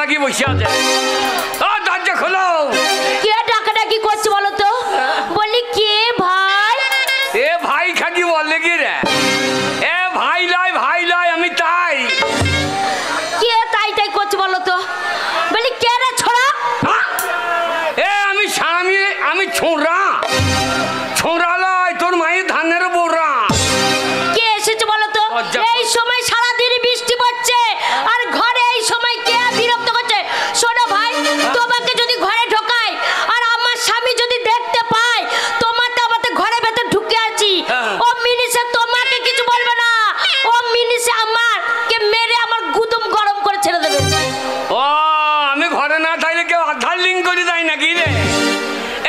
লাগিয়ে বসে আছে। দরজা খোলো। কে ডাকাডাকি করছে বলো তো? বলি কে ভাই? এ ভাই খাকি বলে কি রে? এ ভাই লয় আমি তাই। কে তাই তাই করছে বলো তো? বলি কে রে ছোড়া? এ আমি স্বামী, আমি ছোড়া লয়, তোর মায়ের ধানের বোরা। কে এসেছে বলো তো? এই সময় সারাদিন বৃষ্টি পড়ছে আর ঘরে এই সময় কে বিরক্ত করছে? শোনো ভাই, তোমাকে যদি ঘরে ঢোকায় আর আমার স্বামী যদি দেখতে পায় তোমার তো আমাদের ঘরে ভেতর ঢুকে আছি, ও মিনিসে তোমাকে কিছু বলবে না, ও মিনিসে আমার কে মেরে আমার গুদুম গরম করে ছেড়ে দেবে। ও আমি ঘরে না থাকলে কেউ আধার লিঙ্ক করে দেয় নাকি রে?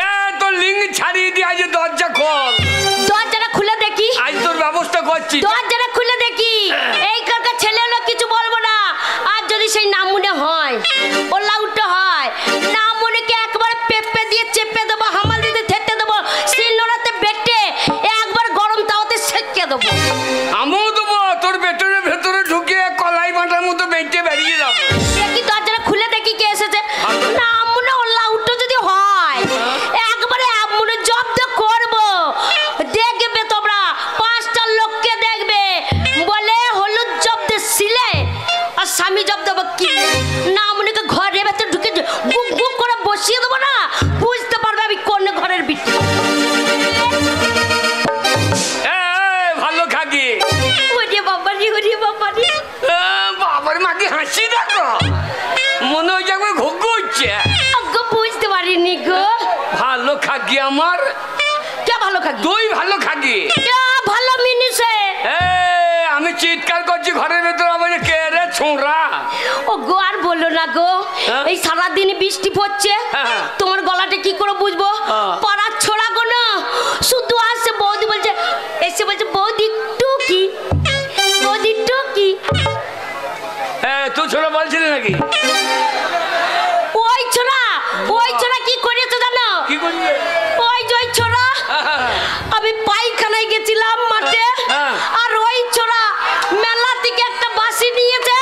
এ তোর লিঙ্ক ছাড়িয়ে দিয়ে আজ দরজা খোল। দরজাটা খুলে দেখি। আজ তোর ব্যবস্থা করছি। দরজাটা খুলে দেখি। এই কাকা ছেলে হলো কিছু বলবো না। আর যদি সেই নামুনে হয়, ও লাউটা হয়, নামুনেকে একবার পেপে দিয়ে চেপে দেবো, হামাল দিতে থেতে দেবো, শিলনোড়াতে বেটে একবার গরম তাওয়াতে সেঁকে দেবো। আমিও দেবো, তোর পেটের ভেতরে ঢুকিয়ে কলাই বাটার মতো বেঁচে বেরিয়ে যাবো। দেখি দরজাটা খুলে দেখি কে এসেছে। নামুনে ও লাউটা যদি হয় একবারে আমুনে জব্দ করবো। দেখবে তোমরা, 5টা লোককে দেখবে বলে হলুদ জব্দ সিলে আর স্বামী জব্দ কি নামুনিকে ঘরের ভেতরে ঢুকে গুপ গুপ করে বসিয়ে দেবো না, বুঝতে পারবে আমি কোন ঘরের বিটি। ভালো খাকি। ওরে বাবারি, ওরে বাবারি, বাবার মাকে হাসি দেখো, মনে হয় একবার ঘুঘু হচ্ছে। গো বুঝতে পারিনি গো। ভালো খাকি আমার। কে ভালো খাকি? তুই ভালো খাকি। কে ভালো মিনিসে? আমি চিৎকার করছি ঘরের ভেতরে, আবার কে রে ছোঁড়া? ও গো আর বললো না গো, এই সারাদিন বৃষ্টি পড়ছে, তোমার গলাটা কি করে বুঝবো? পাড়ার ছোড়া গো না, শুধু আসছে বৌদি বলছে, এসে বলছে বৌদি টুকি, বৌদি টুকি। তুই ছোড়া বলছিলি নাকি? ওই ছোড়া কি করেছে জানো? কি করবে? ওই ছোড়া, আমি পায়খানায় গেছিলাম মাঠে, আর ওই ছোড়া মেলা থেকে একটা বাঁশি নিয়েছে,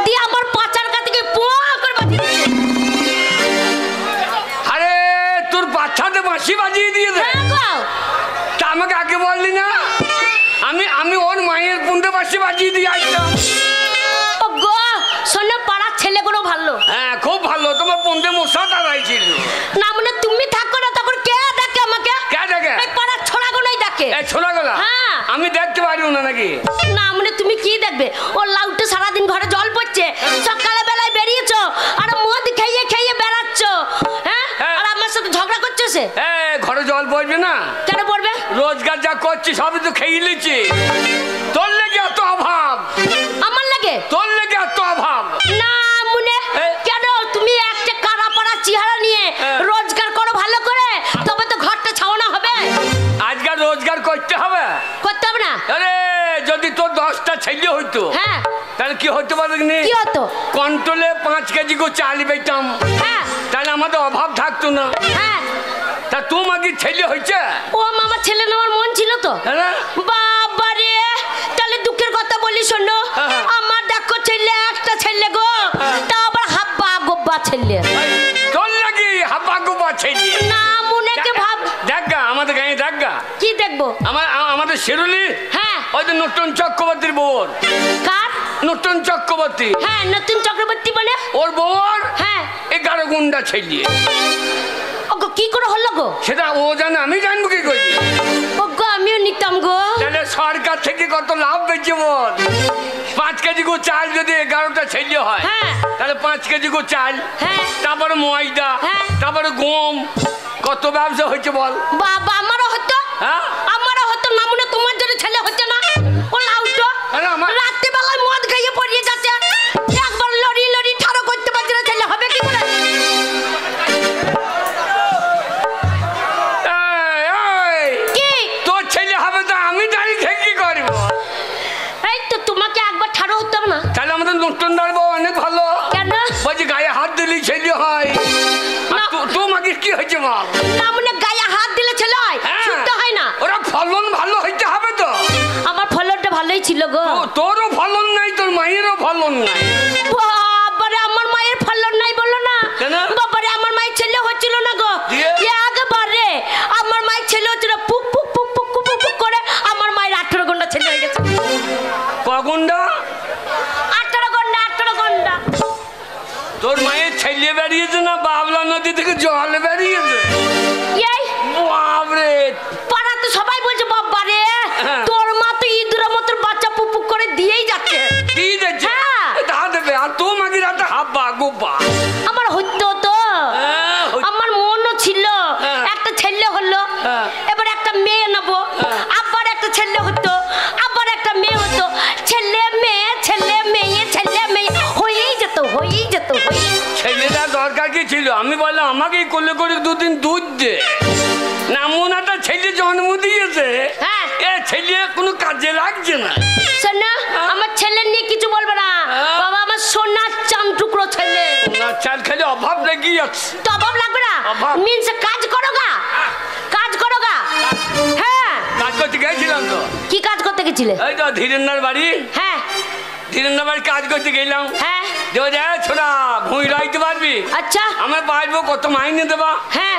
দিয়ে আমার পাচার কাছে পোয়া করে বাঁধি দিয়েছে। আরে তোর বাচ্চাতে বাঁশি বাজিয়ে দিয়ে দে। তা আমাকে আগে বললি না? আমি ওর মায়ের পুন্ডে বাঁশি বাজিয়ে দিয়ে আসতাম। ও গো শোনো, পাড়ার ছেলেগুলো ভালো। হ্যাঁ খুব ভালো, তোমার পুন্ডে মশা দাঁড়াইছিল না মানে তুমি থাকো না তখন কে দেখে আমাকে? কে দেখে? এই পাড়ার ছোড়াগুলোই দেখে। এই ছোড়াগুলা? হ্যাঁ। আমি দেখতে পারিও না নাকি? না মানে তুমি কি দেখবে? ও লাউটে সারাদিন ঘরে জল পড়ছে, সকালে বেলায় বেরিয়েছো আর মদ খেয়ে খেয়ে বেড়াচ্ছো, হ্যাঁ? আর আমার সাথে ঝগড়া করছো সে? ঘরে জল পড়বে না? কেন পড়বে? রোজগার যা করছি সবই তো খেয়ে নিচ্ছি। তোর লেগে এত অভাব? আমার লাগে? তোর লেগে এত অভাব? না মুনে, কেন তুমি একটা কারা পাড়া চেহারা নিয়ে রোজগার করো ভালো করে, তবে তো ঘরটা ছাওয়ানো হবে। আজকাল রোজগার করতে হবে? করতে হবে না? আরে যদি তোর 10টা ছেলে হইতো, হ্যাঁ তাহলে কি হতে পারে? কি হতো? কন্ট্রোলে 5 কেজি করে চাল পেতাম, হ্যাঁ তাহলে আমাদের অভাব থাকতো না। হ্যাঁ। তা তোমার কি ছেলে হয়েছে? ও মামা ছেলে নেওয়ার মন ছিল তো। হ্যাঁ। বাবা রে, তাহলে দুঃখের কথা বলি শোনো, আমার দেখো ছেলে, একটা ছেলে গো, তা আবার হাব্বা গোব্বা ছেলে। তোর লাগি হাব্বা গোব্বা ছেলে? না মুনেকে ভাব। দেখা আমাদের গায়ে দেখা। কি দেখবো? আমাদের শিরুলি। হ্যাঁ। ওই যে নতুন চক্রবর্তীর বউর। কার? নতুন চক্রবর্তী। হ্যাঁ নতুন চক্রবর্তী মানে? ওর বউর। হ্যাঁ। 11 গুন্ডা ছেলে। ওগো কি করে হলো গো? সেটা ও জানে, আমি জানবো কি করি? ওগো আমিও নিতাম গো। তাহলে সরকার থেকে কত লাভ পেয়েছে বল? 5 কেজি গো চাল যদি 11টা ছেলে হয়, তাহলে 5 কেজি গো চাল, তারপরে ময়দা, তারপরে গম, কত ব্যবসা হয়েছে বল? বাবা আমারও হতো। আমারও হতো না মনে, তোমার জন্য ছেলে হচ্ছে না? ও লাউটো রাত্রি বেলায় মদ খাইয়ে পড়িয়ে যাচ্ছে, একবার লড়ি লড়ি ঠাড়ো করতে পারছে না, ছেলে হবে কি করে? কি তোর ছেলে হবে তো আমি দাঁড়িয়ে থেকে কি করবো? এই তো তোমাকে একবার ঠাড়ো হতে হবে না? তাহলে আমাদের নতুন দাঁড়বো অনেক ভালো। কেন? বলছি গায়ে হাত দিলেই ছেলে হয়। তোমাকে কি হয়েছে বল? না মনে গায়ে হাত দিলে ছেলে হয়? শুদ্ধ হয় না। ওরা ফলন ভালো হইতে হবে তো। আমার ফলনটা ভালোই ছিল গো। তোরও ফলন নাই, তোর মায়েরও ফলন নাই। বাবারে আমার মায়ের ফলন নাই বাবারে আমার মায়ের ছেলে হচ্ছিল না গো, একবারে আমার মায়ের ছেলে হচ্ছিল পুক পুক পুক পুক পুক পুক করে আমার মায়ের 18 ঘন্টা ছেলে হয়ে গেছে। ক ঘন্টা? 18 ঘন্টা, 18 ঘন্টা। তোর মায়ের ছেলে বেরিয়েছে না বাবলা নদী থেকে জল বেরিয়েছে? এই বাবরে, পাড়াতে সবাই বলছে বাবারে তোর মা তো ইঁদুরের মতো বাচ্চা পুপুক করে দিয়েই যাচ্ছে। কি যাচ্ছে? তা দেবে আর তো মাগির হাতে হাব্বা গোব্বা। আমার হইতো তো, আমার মনও ছিল একটা ছেলে হলো, এবার একটা মেয়ে নেবো, আবার একটা ছেলে হতো, আবার একটা মেয়ে হতো, ছেলে মেয়ে ছেলে মেয়ে ছেলে মেয়ে হয়েই যেত হয়েই যেত হয়েই। ছেলেটা দরকার কি ছিল? আমি বললাম আমাকে কোলে করে দুদিন দুধ দে। না এমন একটা ছেলে জন্ম দিয়েছে, এ ছেলে কোনো কাজে লাগছে না। শোনা, আমার ছেলে নিয়ে কিছু বলবে না বাবা, আমার সোনার চান টুকরো ছেলে। না চাল খেলে অভাব লেগে যাচ্ছে। তো অভাব লাগবে না, মিনস কাজ করো গা, কাজ করো গা। হ্যাঁ কাজ করতে গেছিলাম তো। কি কাজ করতে গেছিলে? এই তো ধীরেন্দ্র বাড়ি। হ্যাঁ ধীরেন্দ্র বাড়ি কাজ করতে গেলাম। হ্যাঁ ছোড়া ভুঁই রাইতে পারবি? আচ্ছা আমি পারবো। কত মাইনে দেবা? হ্যাঁ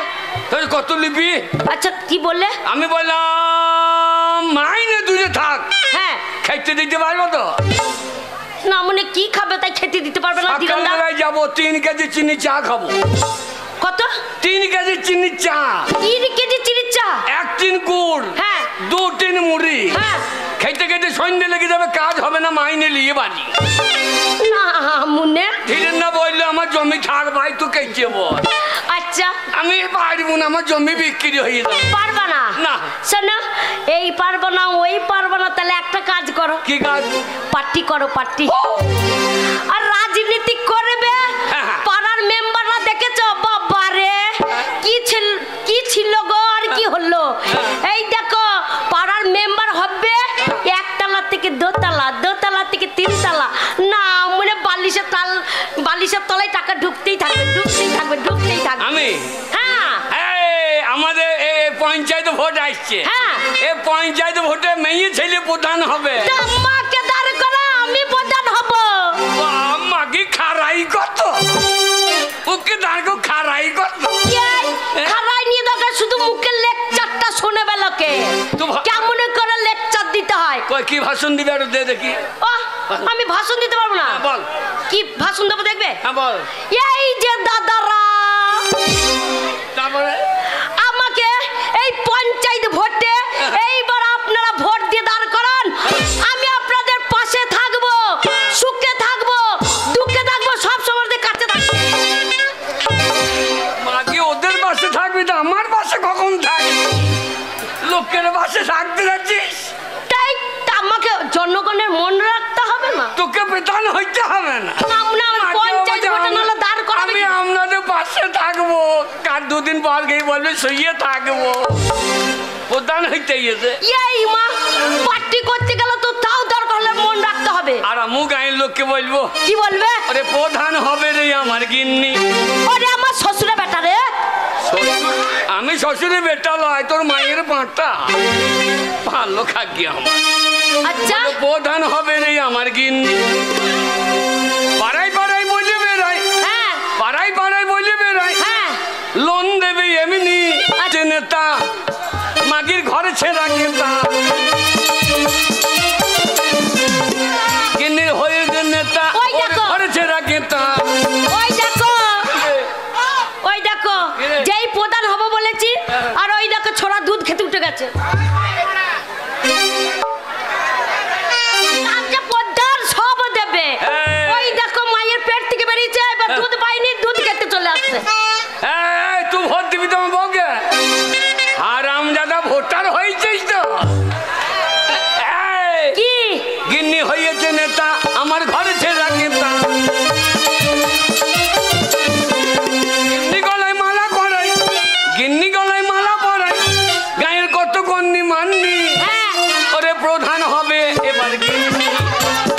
তোর কত লিপি? আচ্ছা কি বললে? আমি বললাম মাইনে দূরে থাক, হ্যাঁ খেতে দিতে পারবো তো? না মনে কি খাবে তাই খেতে দিতে পারবে না। সকালবেলায় যাবো 3 কেজি চিনি চা খাবো। কত? 3 কেজি চিনি চা। 3 কেজি চিনির চা? 1 টিন গুড়। হ্যাঁ 2 টিন মুড়ি। হ্যাঁ খেতে খেতে সন্ধ্যে লেগে যাবে, কাজ হবে না, মাইনে নিয়ে বাড়ি। না মুনে ধীরেন্দ্র বললো আমার জমি থাক ভাই, তো কেটে বল। আচ্ছা আমি পারবো না, আমার জমি বিক্রি হয়ে যাবে। পারবা না? না শোনো, এই পারবো না ওই পারবো না, তাহলে একটা কাজ করো। কি কাজ? পার্টি করো, পার্টি। আর রাজনীতি করবে, পাড়ার মেম্বাররা দেখেছো বাবারে কি ছিল গো আর কি হলো। এই দেখো পাড়ার মেম্বার হবে একতলা থেকে দোতলা, দোতলা থেকে 3 তলা, না মনে বালিশের তলায় টাকা ঢুকতেই থাকবে ঢুকতেই থাকবে ঢুকতেই থাকবে। আমি? হ্যাঁ আমাদের পঞ্চায়েত ভোট আসছে। হ্যাঁ এই পঞ্চায়েত ভোটে মেয়ে ছেলে প্রধান হবে। আমাকে দাঁড় করা, আমি প্রধান হব। আমাকে খারাই কত, ওকে দাঁড় খারাই কত। খারাই নিয়ে দরকার, শুধু মুখের লেকচারটা শুনে বেলকে কেমন করে লেকচার দিতে হয়। কি ভাষণ দিবে আর দে দেখি। আমি ভাষণ দিতে পারবো না। বল কি ভাষণ দেবো দেখবে? হ্যাঁ বল। এই যে দাদারা তারপরে আমাকে এই পঞ্চায়েত ভোটে এইবার আপনারা ভোট দিয়ে দাঁড় করান, আমি আপনাদের পাশে থাকবো, সুখে থাকবো দুঃখে থাকবো, সব সময় কাছে থাকবো। মাকে ওদের পাশে থাকবি তো আমার পাশে কখন থাকবি? লোকের পাশে থাকতে যাচ্ছিস? তাই আমাকে জনগণের মন রাখতে হবে না, তোকে বেতন হইতে হবে না। পঞ্চায়েত ভোটে নাহলে দাঁড় করাবে। আমি আপনাদের পাশে থাকবো, কার 2 দিন পর গিয়ে বলবে শুয়ে থাকবো, প্রধান হইতে গেছে। এই মা পার্টি করতে গেলে তো তাও দরকার হলে মন রাখতে হবে। আর আমু গাঁয়ের লোককে বলবো। কি বলবে? আরে প্রধান হবে রে আমার গিন্নি। ওরে আমার শ্বশুরে বেটা রে। আমি শ্বশুরের বেটা লয়, তোর মায়ের বাঁটা। ভালো খাকি আমার। আচ্ছা প্রধান হবে রে আমার গিন্নি। পাড়ায় পাড়ায় বলে বেড়াই, হ্যাঁ পাড়ায় পাড়ায় বলে বেড়াই, হ্যাঁ লোন দেবে এমনি নেতা, মাগির ঘরে ছেড়া নেতা, গিন্নির হয়ে যে নেতা ঘরে ছেড়া নেতা। ওই দেখো যেই প্রধান হবো বলেছি, আর ওই দেখো ছোড়া দুধ খেতে উঠে গেছে। সব দেবে, ওই দেখো মায়ের পেট থেকে বেরিয়েছে, এবার দুধ পাইনি, দুধ খেতে চলে আসছে। তুই ভোট দিবি তোমার বউকে? হারামজাদা ভোটার হয়েছিস তো। কি গিন্নি হয়েছে নেতা, আমার ঘরে ছেড়া নেতা, গিন্নি গলায় মালা পরাই, গিন্নি গলায় মালা পরাই, গায়ের কত কন্নি মাননি। ওরে প্রধান হবে এবার গিন্নি,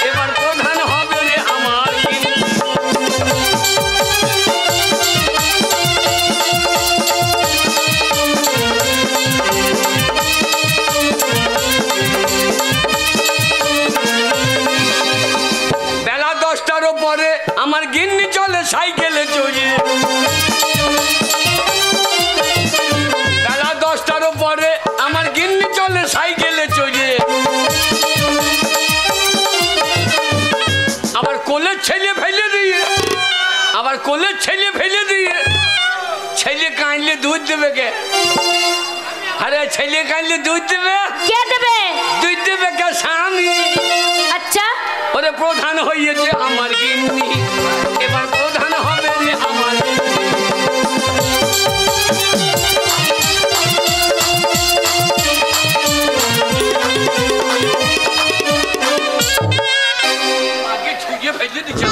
এবার প্রধান হবে রে আমার গিন্নি। বেলা 10টার পরে আমার গিন্নি চলে সাইকেলে চড়ে। বেলা 10টার পরে আমার গিন্নি চলে সাইকেলে চড়ে। আবার কোলের ছেলে ফেলে দিয়ে, আবার কোলের ছেলে ফেলে দিয়ে। ছেলে কাঁদলে দুধ দেবে কে? আরে ছেলে কাঁদলে দুধ দেবে কে দেবে? দুধ দেবে কে? স্বামী। আচ্ছা, ওরে প্রধান হয়েছে আমার গিন্নি, এবার প্রধান হবে রে আমার। আগে ছুঁয়ে ফেলে দিচ্ছে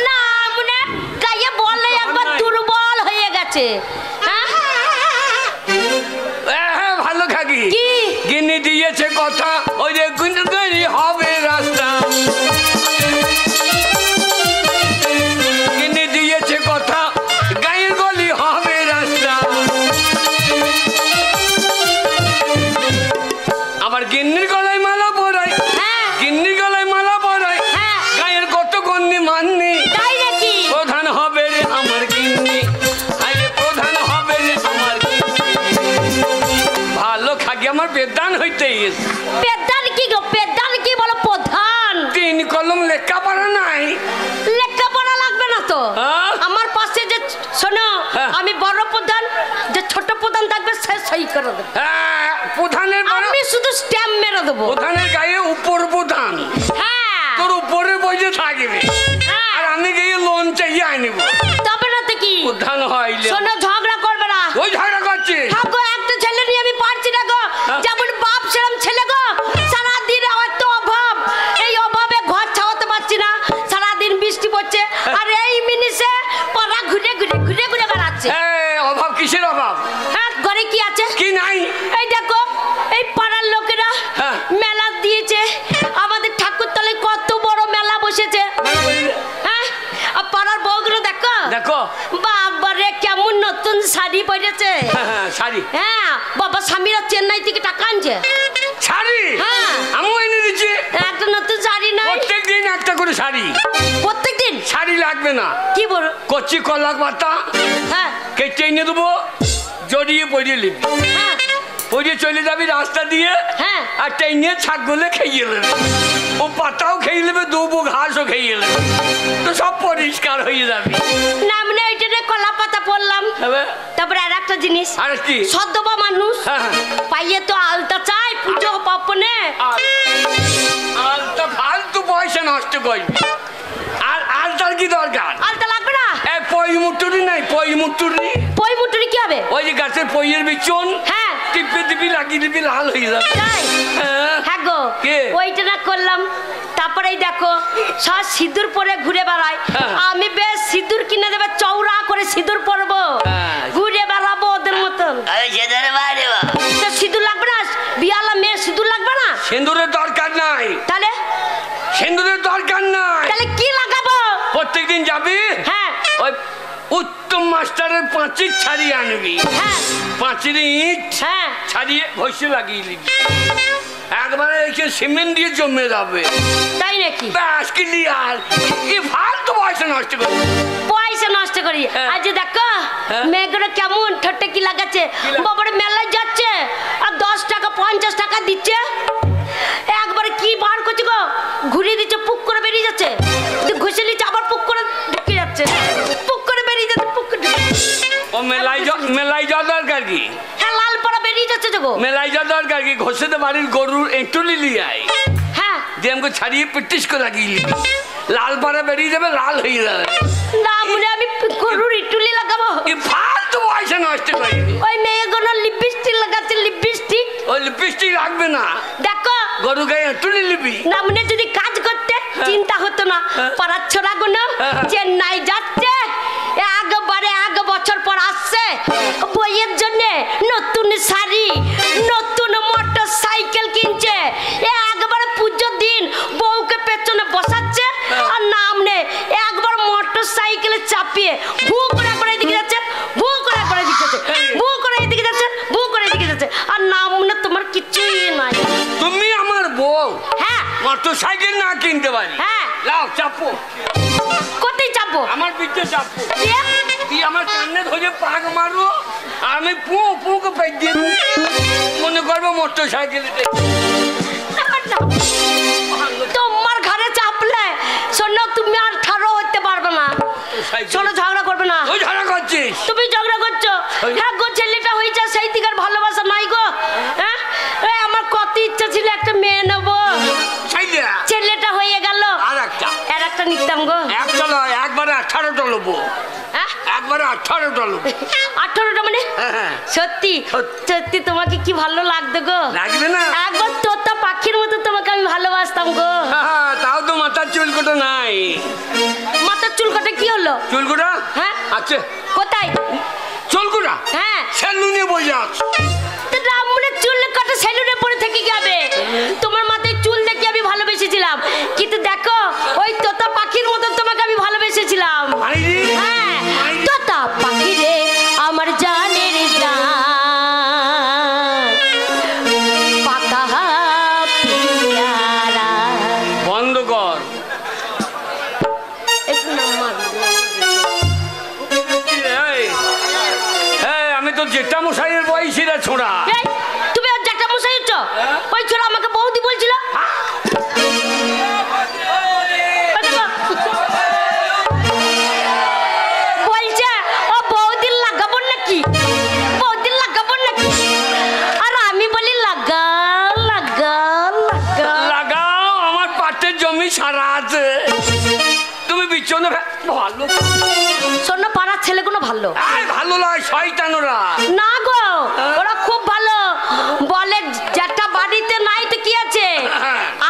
না মনে গায়ে বললে একবার দুর্বল হয়ে গেছে। হ্যাঁ ভালো খাকি কি? গিন্নি দিয়েছে কথা, ওই যে গুনগুনি হবে রাস্তা। গিন্নি দিয়েছে কথা, গায়ের গলি হবে রাস্তা। আবার গিন্নির গলায় মালা পরাই, হ্যাঁ গিন্নির গলায় মালা পরাই, হ্যাঁ গায়ের কত গন্নি মাননি। তাই নাকি? প্রধান হবে রে আমার গিন্নি, আরে প্রধান হবে রে আমার গিন্নি। ভালো খাকি আমার বেদান হইতে গেছে। পেদান কি গো? পেদান কি বলো? প্রধান। 3 কলম লেখাপড়া নাই। লেখাপড়া লাগবে না তো। হ্যাঁ? আমার পাশে যে শোনো, হ্যাঁ। আমি বড় প্রধান, যে ছোট প্রধান থাকবে সে সই করে দেবে। হ্যাঁ, প্রধানের বড়- আমি শুধু স্ট্যাম্প মেরে দেবো। প্রধানের গায়ে উপর প্রধান, হ্যাঁ তোর উপরে বসে থাকবে, হ্যাঁ। আর আমি গিয়ে লোন চাইয়ে আনিব। তবে না তো কি? প্রধান হইলে শোনো, ঝগড়া করবে না। ওই ঝগড়া করছে। হ্যাঁ গো, একটা ছেলে নিয়ে আমি পারছি না গো। হ্যাঁ। যেমন বাপ সেরকম ছেলে গো। সারাদিন হয়তো অভাব, এই অভাবে ঘর ছাওয়াতে পারছি না। সারাদিন বৃষ্টি পড়ছে, আর এই মিনিসে পাড়া ঘুরে ঘুরে ঘুরে ঘুরে বেড়াচ্ছে। হ্যাঁ, অভাব কিসের অভাব? হ্যাঁ, ঘরে কি আছে? কি নাই? এই দেখো, এই পাড়ার লোকেরা হ্যাঁ। মেলা দিয়েছে। আমাদের ঠাকুরতলায় কত বড় মেলা বসেছে। হ্যাঁ, আর পাড়ার বউগুলো দেখো দেখো বাবারে কেমন নতুন শাড়ি পরেছে। হ্যাঁ, শাড়ি হ্যাঁ, বাবা স্বামীরা চেন্নাই থেকে টাকা আনছে। শাড়ি হ্যাঁ। আমিও এনে দিচ্ছি। একটা নতুন শাড়ি নাই? প্রত্যেকদিন একটা করে শাড়ি। প্রত্যেকদিন শাড়ি লাগবে না, কি বলো? কচি কলা পাতা হ্যাঁ কেটে এনে দেবো, জড়িয়ে পড়িয়ে নিবি, হ্যাঁ পড়িয়ে চলে যাবি রাস্তা দিয়ে। হ্যাঁ। আর টেনে ছাগলে খেয়ে নেবে, ও পাতাও খেয়ে নেবে, দুবো ঘাসও খেয়ে নেবে, তো সব পরিষ্কার হয়ে যাবে। নামনে ওইটা রে কলা পাতা পড়লাম। তারপরে আর একটা জিনিস, আর কি? সদ্যবা মানুষ হ্যাঁ। পাইয়ে তো আলতা চাই পুজো পাপনে। আর তো ফালতু পয়সা নষ্ট করবি, আর আলতার কি দরকার? আলতা লাগবে না? পই মুটুরি নাই, পই মুটুরি, পই মুটুরি কি হবে? ওই যে গাছের পইয়ের বিচুন, হ্যাঁ। টিপে দিবি, লাগিয়ে দিবি, লাল হয়ে যাবে। তাই? হ্যাঁ। হ্যাঁ গো, কে? ওইটা না করলাম। তারপরে এই দেখো, সব সিঁদুর পরে ঘুরে বেড়ায়। হ্যাঁ। আমি বেশ সিঁদুর কিনে দেবে, চৌড়া করে সিঁদুর পরবো, হ্যাঁ। ঘুরে বেড়াবো ওদের মতন। তো সিঁদুর লাগবে না? বিয়ালা মেয়ে সিঁদুর লাগবে না? সিঁদুরের দরকার নাই, তাহলে সিঁদুরের দরকার নাই। তাহলে কি লাগাবো? প্রত্যেকদিন যাবি, হ্যাঁ ওই উত্তম মাস্টারের পাঁচির ছাড়িয়ে আনবি, হ্যাঁ পাঁচির ইট হ্যাঁ। ছাড়িয়ে ঘষে লাগিয়ে দিবি, একবারে এসে সিমেন্ট দিয়ে জমে যাবে। তাই নাকি? ব্যাস ক্লিয়ার। কি ফালতু পয়সা নষ্ট করবি? পয়সা নষ্ট করি। হ্যাঁ। আজ দেখো হ্যাঁ। মেয়েগুলো কেমন ঠোঁটে কি লাগাচ্ছে। লাগাচ্ছে? বাবার মেলায় যাচ্ছে আর 10 টাকা 50 টাকা দিচ্ছে, একবারে কি বার করছে গো, ঘুরিয়ে দিচ্ছে, পুক করে বেরিয়ে যাচ্ছে, ঘুষে নিচ্ছে, আবার পুক করে ঢুকে যাচ্ছে, পুক করে বেরিয়ে যাচ্ছে, পুক করে ও মেলাই যাওয়া দরকার কি? হ্যাঁ, লাল পাড়া বেরিয়ে যাচ্ছে গো। মেলাই যাওয়া দরকার কি? ঘষে তো বাড়ির গরুর একটু নিলি আয়, হ্যাঁ, দিয়ে আমাকে ছাড়িয়ে পিটিস করে লাগিয়ে দিবি, লাল পাড়া বেরিয়ে যাবে, লাল হয়ে যাবে। না মনে আমি গরুর ইটুলি লাগাবো? কি ফালতু পয়সা নষ্ট করবি? ওই মেয়েগুলো লিপস্টিক লাগাচ্ছে, লিপস্টিক। ওই লিপস্টিক রাখবে না, দেখো গরু গায়ে একটু নিবি। না মনে যদি কাজ করতে চিন্তা হতো না। পাড়ার ছোড়াগুলো চেন্নাই যাচ্ছে, একবারে 1 বছর পর আসছে, বইয়ের জন্য নতুন শাড়ি, নতুন মোটর সাইকেল কিনছে, একবারে পুজোর দিন বউকে পেছনে বসাচ্ছে, আর নাম নে একবার মোটর সাইকেলে চাপিয়ে ভু করে একবার এদিকে যাচ্ছে, ভু করে একবার এদিকে যাচ্ছে, ভু করে এদিকে যাচ্ছে, ভু করে এদিকে যাচ্ছে, আর নাম না তোমার কিছুই নাই। তুমি আমার বউ, হ্যাঁ মোটর সাইকেল না কিনতে পারি হ্যাঁ লাও চাপো কোথায় চাপবো আমার পিঠে চাপো তুই আমার কান্নে ধরে পাক মারবো আর আমি পু পুকে পেট দিয়ে মনে করবো মোটর সাইকেলে তোমার ঘরে চাপলে শোনো তুমি আর ঠাড়ো হতে পারবে না শোনো ঝগড়া করবে না তুই ঝগড়া করছিস তুমি ঝগড়া করছো হ্যাঁ গো ছেলেটা হয়েছে সেই দিকের ভালোবাসা নাই গো হ্যাঁ আমার কত ইচ্ছা ছিল একটা মেয়ে নেবো ছেলেটা হয়ে গেল আর একটা নিতাম গো একটা নয় একবারে 18টা নেবো একবারে 18টা নেবো 18টা মানে সত্যি সত্যি তোমাকে কি ভালো লাগতো গো লাগবে না একবার তোতা পাখির মতো তোমাকে আমি ভালোবাসতাম গো তাও তো মাথার চুলকোটা নাই মাথার চুলকোটা কি হলো চুলকোটা হ্যাঁ আচ্ছা কোথায় চুলকোটা হ্যাঁ সেলুনে বসে আছে চুলকোটা সেলুনে পরে থেকে যাবে তোমার মাথায় চুল দেখে আমি ভালোবেসেছিলাম কিন্তু দেখো ওই তোতা পাখির মতো তোমাকে আমি ভালোবেসেছিলাম হ্যাঁ তোতা পাখি রে আমার জানের জান পাকা পিয়ারা বন্ধ কর আমি তো জেঠা মশাইয়ের বয়সী রে ছোড়া তুমি আর জেঠা মশাই হচ্ছ ওই ছোড়া আমাকে বৌদি বলছিল বলছে ও বৌদির লাগাবো নাকি বৌদির লাগাবো নাকি আর আমি বলি লাগা লাগা লাগা লাগাও আমার পাটের জমি সারা আছে তুমি বিচনে ভালো শোনো পাড়ার ছেলেগুলো ভালো ভালো নয় শয়তানরা না গো ওরা খুব ভালো বলে যেটা বাড়িতে নাই তো কি আছে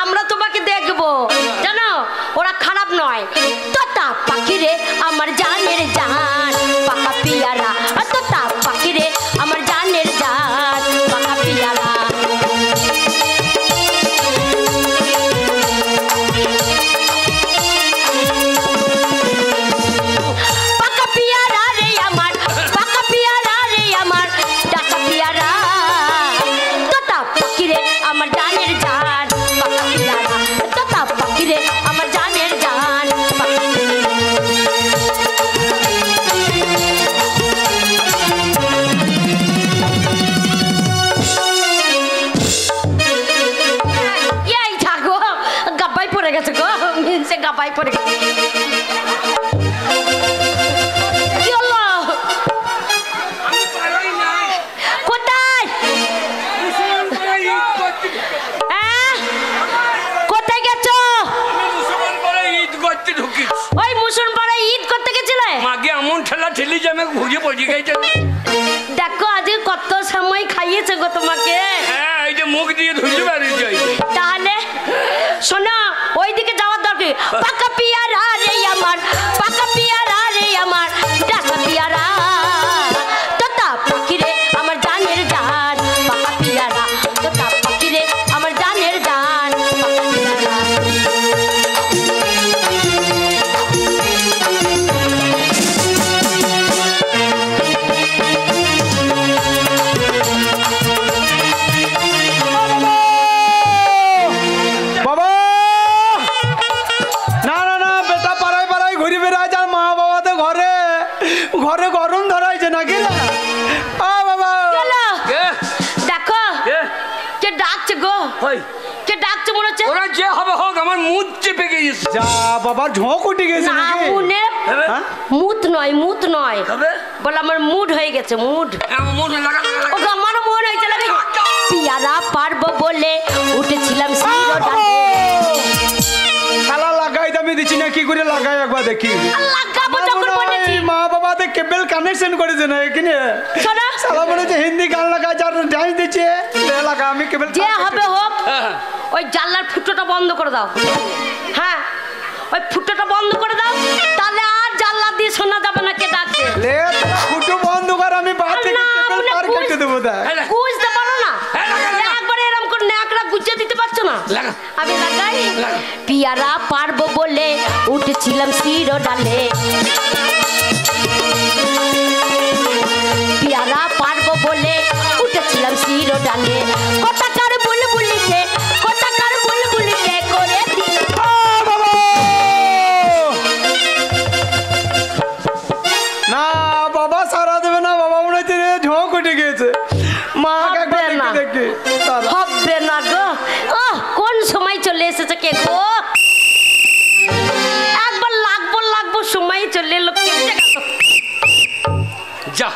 আমরা তোমাকে দেখবো জানো ওরা খারাপ নয় তোতা পাখি রে আমার জানের জান পাকা পিয়ারা তোতা পাখি রে আমার জানের জান পাকা পিয়ারা গাবাই পড়ে গেছে কি হলো কোথায় কোথায় গেছো ওই মুসলমান পাড়ায় ঈদ করতে গেছিলে মাগে এমন ঠেলা ঠেলি যে আমি ঘুরে পড়ে গেছে দেখো আজ কত সময় খাইয়েছে গো তোমাকে হ্যাঁ এই যে মুখ দিয়ে ধুইতে পারি যাই তাহলে শোনো ওইদিকে যাওয়ার দরকার পাকা পিয়ারা রে আমার পাকা পিয়ারা রে আমার ডাকা পিয়ারা তোতা পাখি রে আমার জানের জান পাকা পিয়ারা তোতা পাখি রে আমার জানের জান পাকা পিয়ারা ঘরে গরম ধরাইছে নাকি না বাবা দেখো কে ডাকছে গো কে ডাকছে মনে হচ্ছে ওরা যে হবে হোক আমার মুখ চেপে গিয়েছে যা বাবা ঝোঁক উঠে গেছে না মুনে মুত নয় বল আমার মুড হয়ে গেছে মুড ও আমার মন হয়েছে লাগে পিয়ারা পারবো বলে উঠেছিলাম শিরোডালে শালা লাগাই দামি দিছি না কি করে লাগাই একবার দেখি লাগাবো যখন বলেছি মা বাবা তে কেবল কানেকশন করেছে না এখানে শালা বলেছে হিন্দি গান লাগায় যার ডান্স দিচ্ছে লে লাগা আমি কেবল যে হবে হোক ওই জানলার ফুটোটা বন্ধ করে দাও হ্যাঁ ওই ফুটোটা বন্ধ করে দাও তাহলে আর জানলা দিয়ে শোনা যাবে না কে ডাকছে লে ফুটো বন্ধ কর আমি বাদ থেকে কেবল পার কেটে দেব দা বুঝতে পারো না একবার এরকম করে ন্যাকড়া গুছিয়ে দিতে পারছো না আমি লাগাই পিয়ারা পারবো বলে উঠেছিলাম শিরোডালে পিয়ারা পারবো বলে উঠেছিলাম শিরোডালে কোথাকার বুলবুলিতে করে গো একবার লাগবো সময় চলে এলো কেটে গেল। যা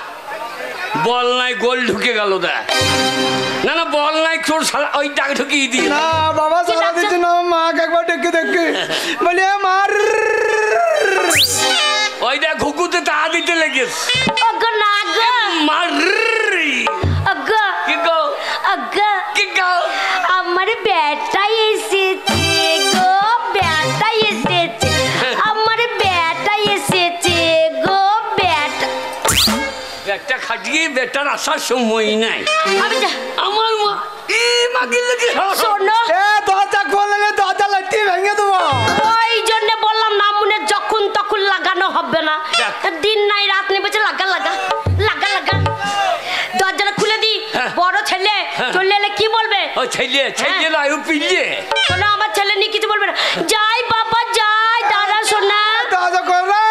বল নাই গোল ঢুকে গেল দেখ না না বল নাই তোর শালা ওই দাগ ঢুকিয়ে দিয়ে না বাবা সারা দিচ্ছে না মাকে একবার ডেকে দেখে বলি মার ওই দেখ ঘুঘুতে তা দিতে লেগেছে ওগো না গো মার ওগো কি গো ওগো কি গো আমার ব্যাটা এসেছে গো ব্যাটা এসেছে আমার ব্যাটা এসেছে গো ব্যাটা একটা খাটিয়ে বেটার আসার সময় নাই আমি আমার মা ই মাগির লেগে শোনো এ দরজা খোললে দরজা লাঠি ভেঙে দেবো ওই জন্য বললাম না মনে যখন তখন লাগানো হবে না দিন নাই রাত নেই বলছে লাগা লাগা লাগা লাগা দরজাটা খুলে দি বড় ছেলে চলে এলে কি বলবে ও ছেলে ছেলে না ও পিলে শোনো আমার ছেলে নিয়ে কিছু বলবে না যাই বাবা যাই দাদা শোনা দরজা খোলে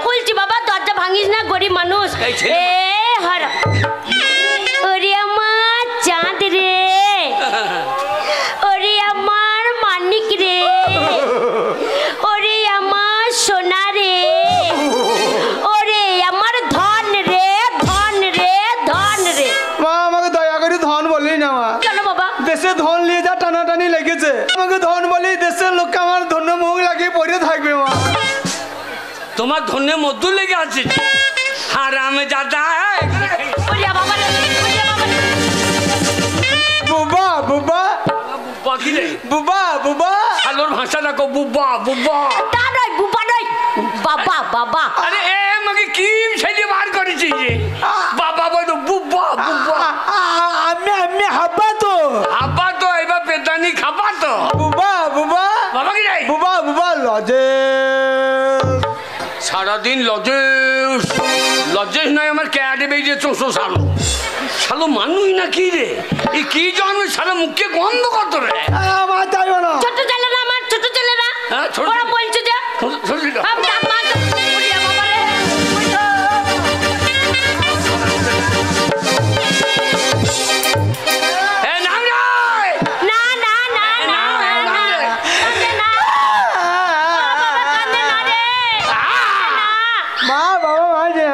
খুলছি বাবা দরজা ভাঙিস না গরিব মানুষ এই ছেলে এ হারা ওরে আমার চাঁদ রে ওরে আমার মানিক রে ওরে আমার সোনা রে ওরে আমার ধন রে ধন রে ধন রে মা আমাকে দয়া করে ধন বলি না মা কেন বাবা দেশে ধন নিয়ে যা টানাটানি লেগেছে আমাকে ধন বলি দেশের লোককে আমার ধন্য মুখ লাগিয়ে পড়ে থাকবে মা তোমার ধন্য মধ্য লেগে আছে হারামে দাদা ওরে বাবা রে ওরে বাবা রে বুবা বুবা বুব্বা কি রে বুবা বুবা আলোর ভাষা দেখো বুব্বা বুব্বা তা নয় বুবা নয় বাবা বাবা আরে এ আমাকে কি ছেলে বার করেছি যে বাবা বলো বুব্বা বুব্বা আমি আমি হাব্বা তো আব্বা তো এবার পেতানি খাবা তো বুবা বুবা বাবা কি রে বুবা বুবা লজে সারাদিন লজেস লজেস নয় আমার ক্যাডে বেরিয়ে চোষো সালো সালো মানুষ না কি রে এই কি জন্ম সালো মুখে গন্ধ কত রে আমার যাইব না ছোট ছেলে না আমার ছোট ছেলে না হ্যাঁ, ছোট ওরা ছেলে। বলছে যে ছোটটা আমি আমার ওরে বাবা রে এ নাম রে না না না না না কাঁদে না বাবা কাঁদে না রে মা বাবা মাঝে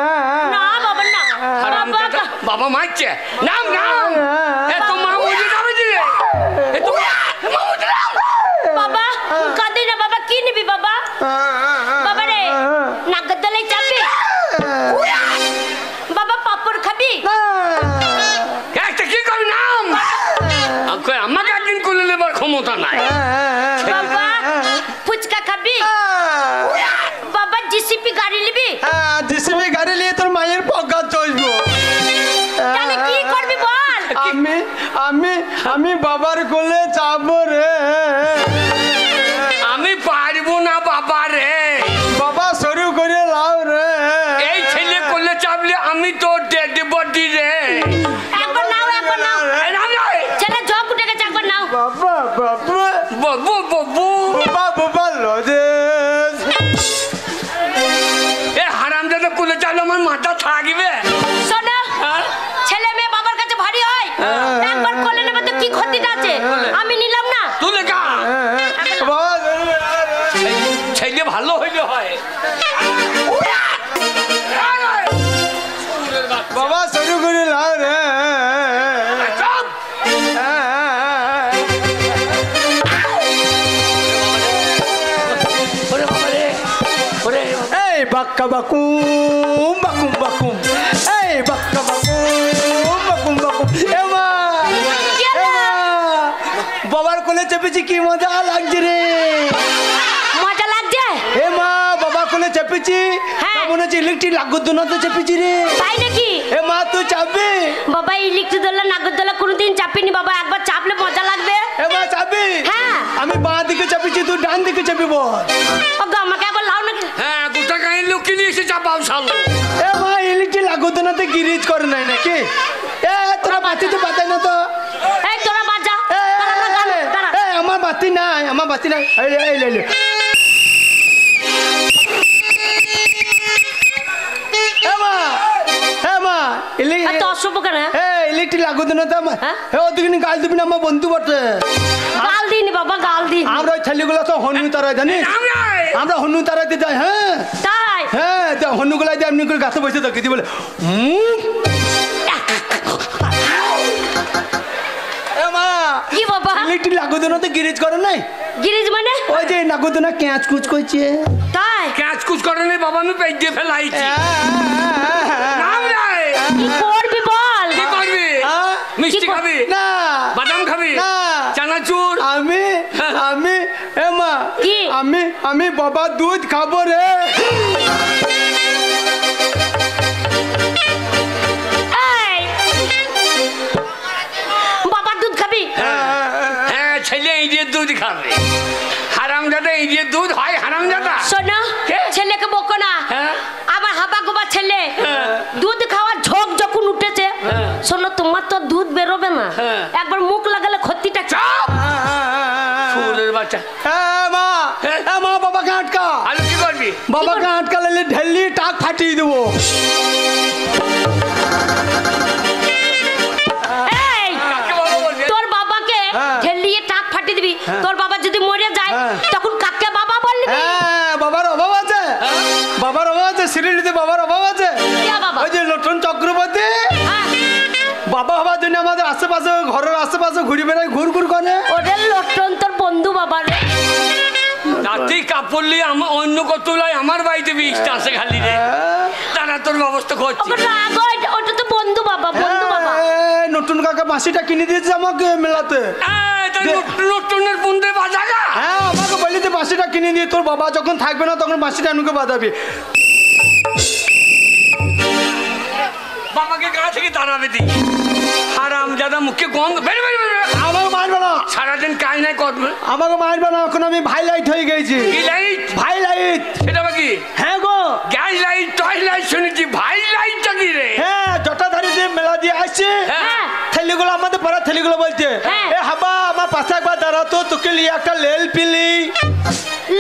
না বাবা না হারাম বাবা দাদা বাবা মারছে নাম নাম এ তো মা মুঝে যাবে রে এ তো মা মুঝে নাম বাবা কাঁদে না বাবা কি নিবি বাবা বাবা রে নাগরদোলায় চাপবি বাবা পাপড় খাবি একটা কি করবি নাম আমাকে একদিন করে নেবার ক্ষমতা নাই বাবা ফুচকা খাবি বাবা জিসিপি গাড়ি নিবি জিসিবি গাড়ি নিয়ে তোর মায়ের পকা চলবো তাহলে কি করবি বল আমি আমি আমি বাবার কোলে যাবো রে আমি পারবো না বাবা রে বাবা শুরু করে লাও রে এই ছেলে করলে চাপলে আমি তো ডেড বডি রে একবার নাও এ নাম নয় ছেলে জব উঠে গেছে একবার নাও বাবা বাবা ববু ববু বাবা বাবা লজে এ হারাম দাদা করলে চাপলে আমার মাথা থাকবে শোনো হ্যাঁ? ছেলে মেয়ে বাবার কাছে ভারী হয় একবার কোলে নেবে তো কি ক্ষতিটা আছে আমি নিলাম না তুলে গা বাবা ছেলে ভালো হইলে হয় বাবা শুরু করে লাও রে চুপ! ওরে বাবা রে, ওরে বাবা। এই বাক্কা বাকুম বাকুম বাকুম এই বাক্কা বাকুম বাকুম বাকুম এমা বাবার কোলে চেপেছি কি মজা লাগছে রে মজা লাগছে এ মা বাবা কোলে চেপেছি হ্যাঁ। মনে হচ্ছে ইলেকট্রিক লাগুত না তো চেপেছি রে তাই নাকি এ মা তুই চাপবি বাবা ইলেকট্রিক দোলা নাগরদোলা কোনোদিন চাপিনি বাবা একবার চাপলে মজা লাগবে এ মা চাপবি হ্যাঁ। আমি বাঁ দিকে চেপেছি তুই ডান দিকে চেপি বল ওগো আমাকে একবার লাও নাকি হ্যাঁ গোটা গাঁয়ের লোক কিনে এসে চাপাও সালো এ মা ইলেকট্রিক লাগুত না তো গিরিজ করে নাই নাকি এ তোরা বাতিতে বাতাই না তো এই তোরা বাজা এ, দাঁড়া না গান দাঁড়া এ, আমার বাতি নাই আমার বাতি নাই এই লে, এই লে, এই লে। এ মা এত অশুভ কেন ইলেকট্রিক লাগুত না তো হ্যাঁ? ওদিকে গাল দিবি না আমার বন্ধু বটে গাল দিইনি বাবা বাবা গাল দি আমরা ওই ছেলেগুলো তো হনু তারাই জানিস আমরা হনু তারাইতে যাই হ্যাঁ তাই হ্যাঁ হনুগুলাই দিয়ে এমনি করে গাছে বসে থাকি দিয়ে বলে কি বাবা ইলেকট্রিক লাগুদনা তো গিরিজ করে নাই গিরিজ মানে ওই যে নাগুদনা ক্যাঁচ কুচ করছে তাই কাজ কুচ করে নেই বাবা আমি পেট দিয়ে ফেলাইছি কি করবি বল কি করবি মিষ্টি খাবি না বাদাম খাবি না চানাচুর আমি আমি এমা কি? আমি বাবা দুধ খাবো রে এই বাবা দুধ খাবি হ্যাঁ ছেলে এই দিয়ে দুধ খাবে হারামজাদা এই দিয়ে দুধ হয় হারামজাদা শোনো কে? ছেলেকে বকো না হ্যাঁ। আবার হাবা গোবা ছেলে হ্যাঁ। দুধ খাওয়ার ঝোঁক যখন উঠেছে হ্যাঁ। শোনো তোমার তো দুধ বেরোবে না হ্যাঁ। একবার মুখ লাগালে ক্ষতিটা চাপ ফুলের বাচ্চা মা বাবাকে আটকা আর কি করবি বাবাকে আটকালে ঢেলি টাক ফাটিয়ে দেবো এই কাকে বাবা বলবি? তোর বাবাকে হ্যাঁ। ঢেলিয়ে টাক ফাটিয়ে দিবি তোর বাবা যদি মরে যায় হ্যাঁ। তখন কাকে বাবা বলবি হ্যাঁ বাবার অভাব আছে বাবার অভাব আছে সিরিলিতে বাবার অভাব আছে কে বাবা? ওই যে লটন চক্রবর্তী হ্যাঁ। বাবা হবার জন্য আমাদের আশেপাশে ঘরের আশেপাশে ঘুরে বেড়ায় ঘুর ঘুর করে ওদের লটন তোর বন্ধু বাবা রে রাত্রি কাপড় নিয়ে অন্য কত লাই আমার বাড়িতে বৃষ্টি আসে খালি রে তারা তোর ব্যবস্থা করছে ওকে রাগ হয়, ওটা তো বন্ধু বাবা বন্ধু বাবা নতুন কাকা বাসিটা কিনে দিয়েছে আমাকে মেলাতে নতুনের বন্ধে বাজাগা হ্যাঁ আমাকে বলি যে বাসিটা কিনে দিয়ে তোর বাবা যখন থাকবে না তখন বাসিটা আমাকে বাঁধাবি বাবাকে গা থেকে দাঁড়াবে দি হারাম জাদা মুখে গন্ধ বের বের বের বের। আমাকে মারবে না সারাদিন কাজ নাই করবে আমাকে মারবে না এখন আমি ভাই লাইট হয়ে গেছি কি লাইট ভাই লাইট সেটা বা কি হ্যাঁ গো গ্যাস লাইট টয় লাইট শুনেছি ভাই লাইটটা কি রে হ্যাঁ জটাধারি দিয়ে মেলা দিয়ে আসছে হ্যাঁ ছেলেগুলো আমাদের পাড়ার ছেলেগুলো বলছে হ্যাঁ। এ হাবা আমার পাশে একবার দাঁড়াতো তোকে নিয়ে একটা লেল পিলি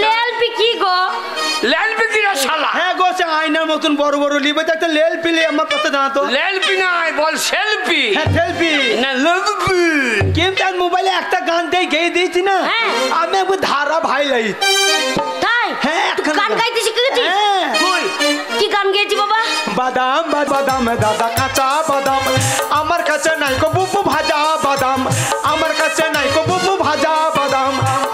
লেলপি কি গো লেল পিকিরা শালা হ্যাঁ গো সে আয়নার মতন বড় বড় লিবে একটা লেল পিলি আমার পাশে দাঁড়াতো লেলপি নাই বল সেলফি হ্যাঁ সেলফি না লবপি কিন্তু আর মোবাইলে একটা গান দিয়ে গেয়ে দিয়েছি না হ্যাঁ। আমি একবার ধারা ভাই লাইট তাই হ্যাঁ, তুই একখানা গান গান। গাইতে শিখে গেছিস হ্যাঁ কই কি গান গেয়েছি বাবা বাদাম বাদাম দাদা কাঁচা বাদাম আমার কাছে নাই গো বুবু ভাজা বাদাম আমার কাছে নাই গো বুবু ভাজা বাদাম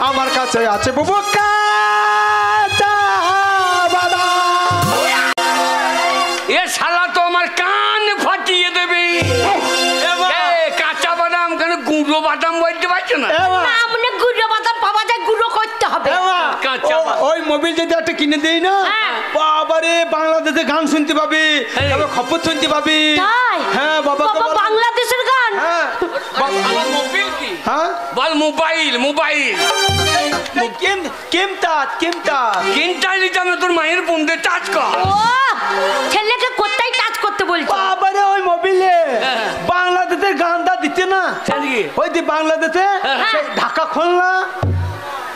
আমার কাছে আছে বুবু কাঁচা বাদাম এ শালা তো আমার কান ফাটিয়ে দেবে এ, কাঁচা বাদাম কেন গুঁড়ো বাদাম বলতে পারছো না না মনে গুঁড়ো বাদাম পাওয়া যায় গুঁড়ো করতে হবে কাঁচা বাদাম। ওই মোবাইল যদি একটা কিনে দেই না হ্যাঁ। বাবারে বাংলাদেশে গান শুনতে পাবি হ্যাঁ। তারপর খবর শুনতে পাবি তাই হ্যাঁ বাবাকে বাবা বল। বাংলাদেশের গান হ্যাঁ আমার মোবাইল কি হ্যাঁ বল মোবাইল মোবাইল কেমতাত কিনটাই নিতাম না তোর মায়ের বন্ধে টাচ কর ও ছেলেকে কোথায় টাচ করতে বলছো বাবারে ওই মোবাইলে হ্যাঁ। বাংলাদেশের গানটা দিচ্ছে না জানি ওই যে বাংলাদেশে হ্যাঁ। সেই ঢাকা খুলনা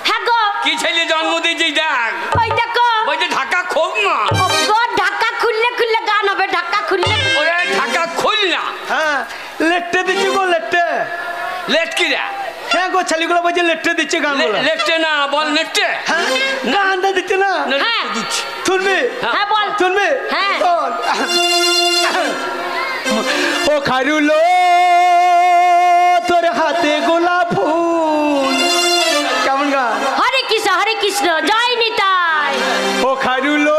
হ্যাঁ গো কি ছেলে জন্ম দিয়েছি দেখ ওই দেখো বলছে ঢাকা খোক না ও গো ঢাকা খুললে খুললে গান হবে ঢাকা খুললে ওরে ঢাকা খুল না হ্যাঁ লেট্টে দিচ্ছে গো লেট্টে লেটকিরা হ্যাঁ গো ছেলেগুলো বলছে লেট্টে দিচ্ছে গানগুলো লেটে না বল নেটে হ্যাঁ গানটা দিচ্ছে না হ্যাঁ। দিচ্ছি শুনবি হ্যাঁ বল শুনবি হ্যাঁ। শোন। ও খারুলো তোর হাতে গোলাপ ফুল কেমন গান হরে কৃষ্ণ জয় নিতাই ও খারুলো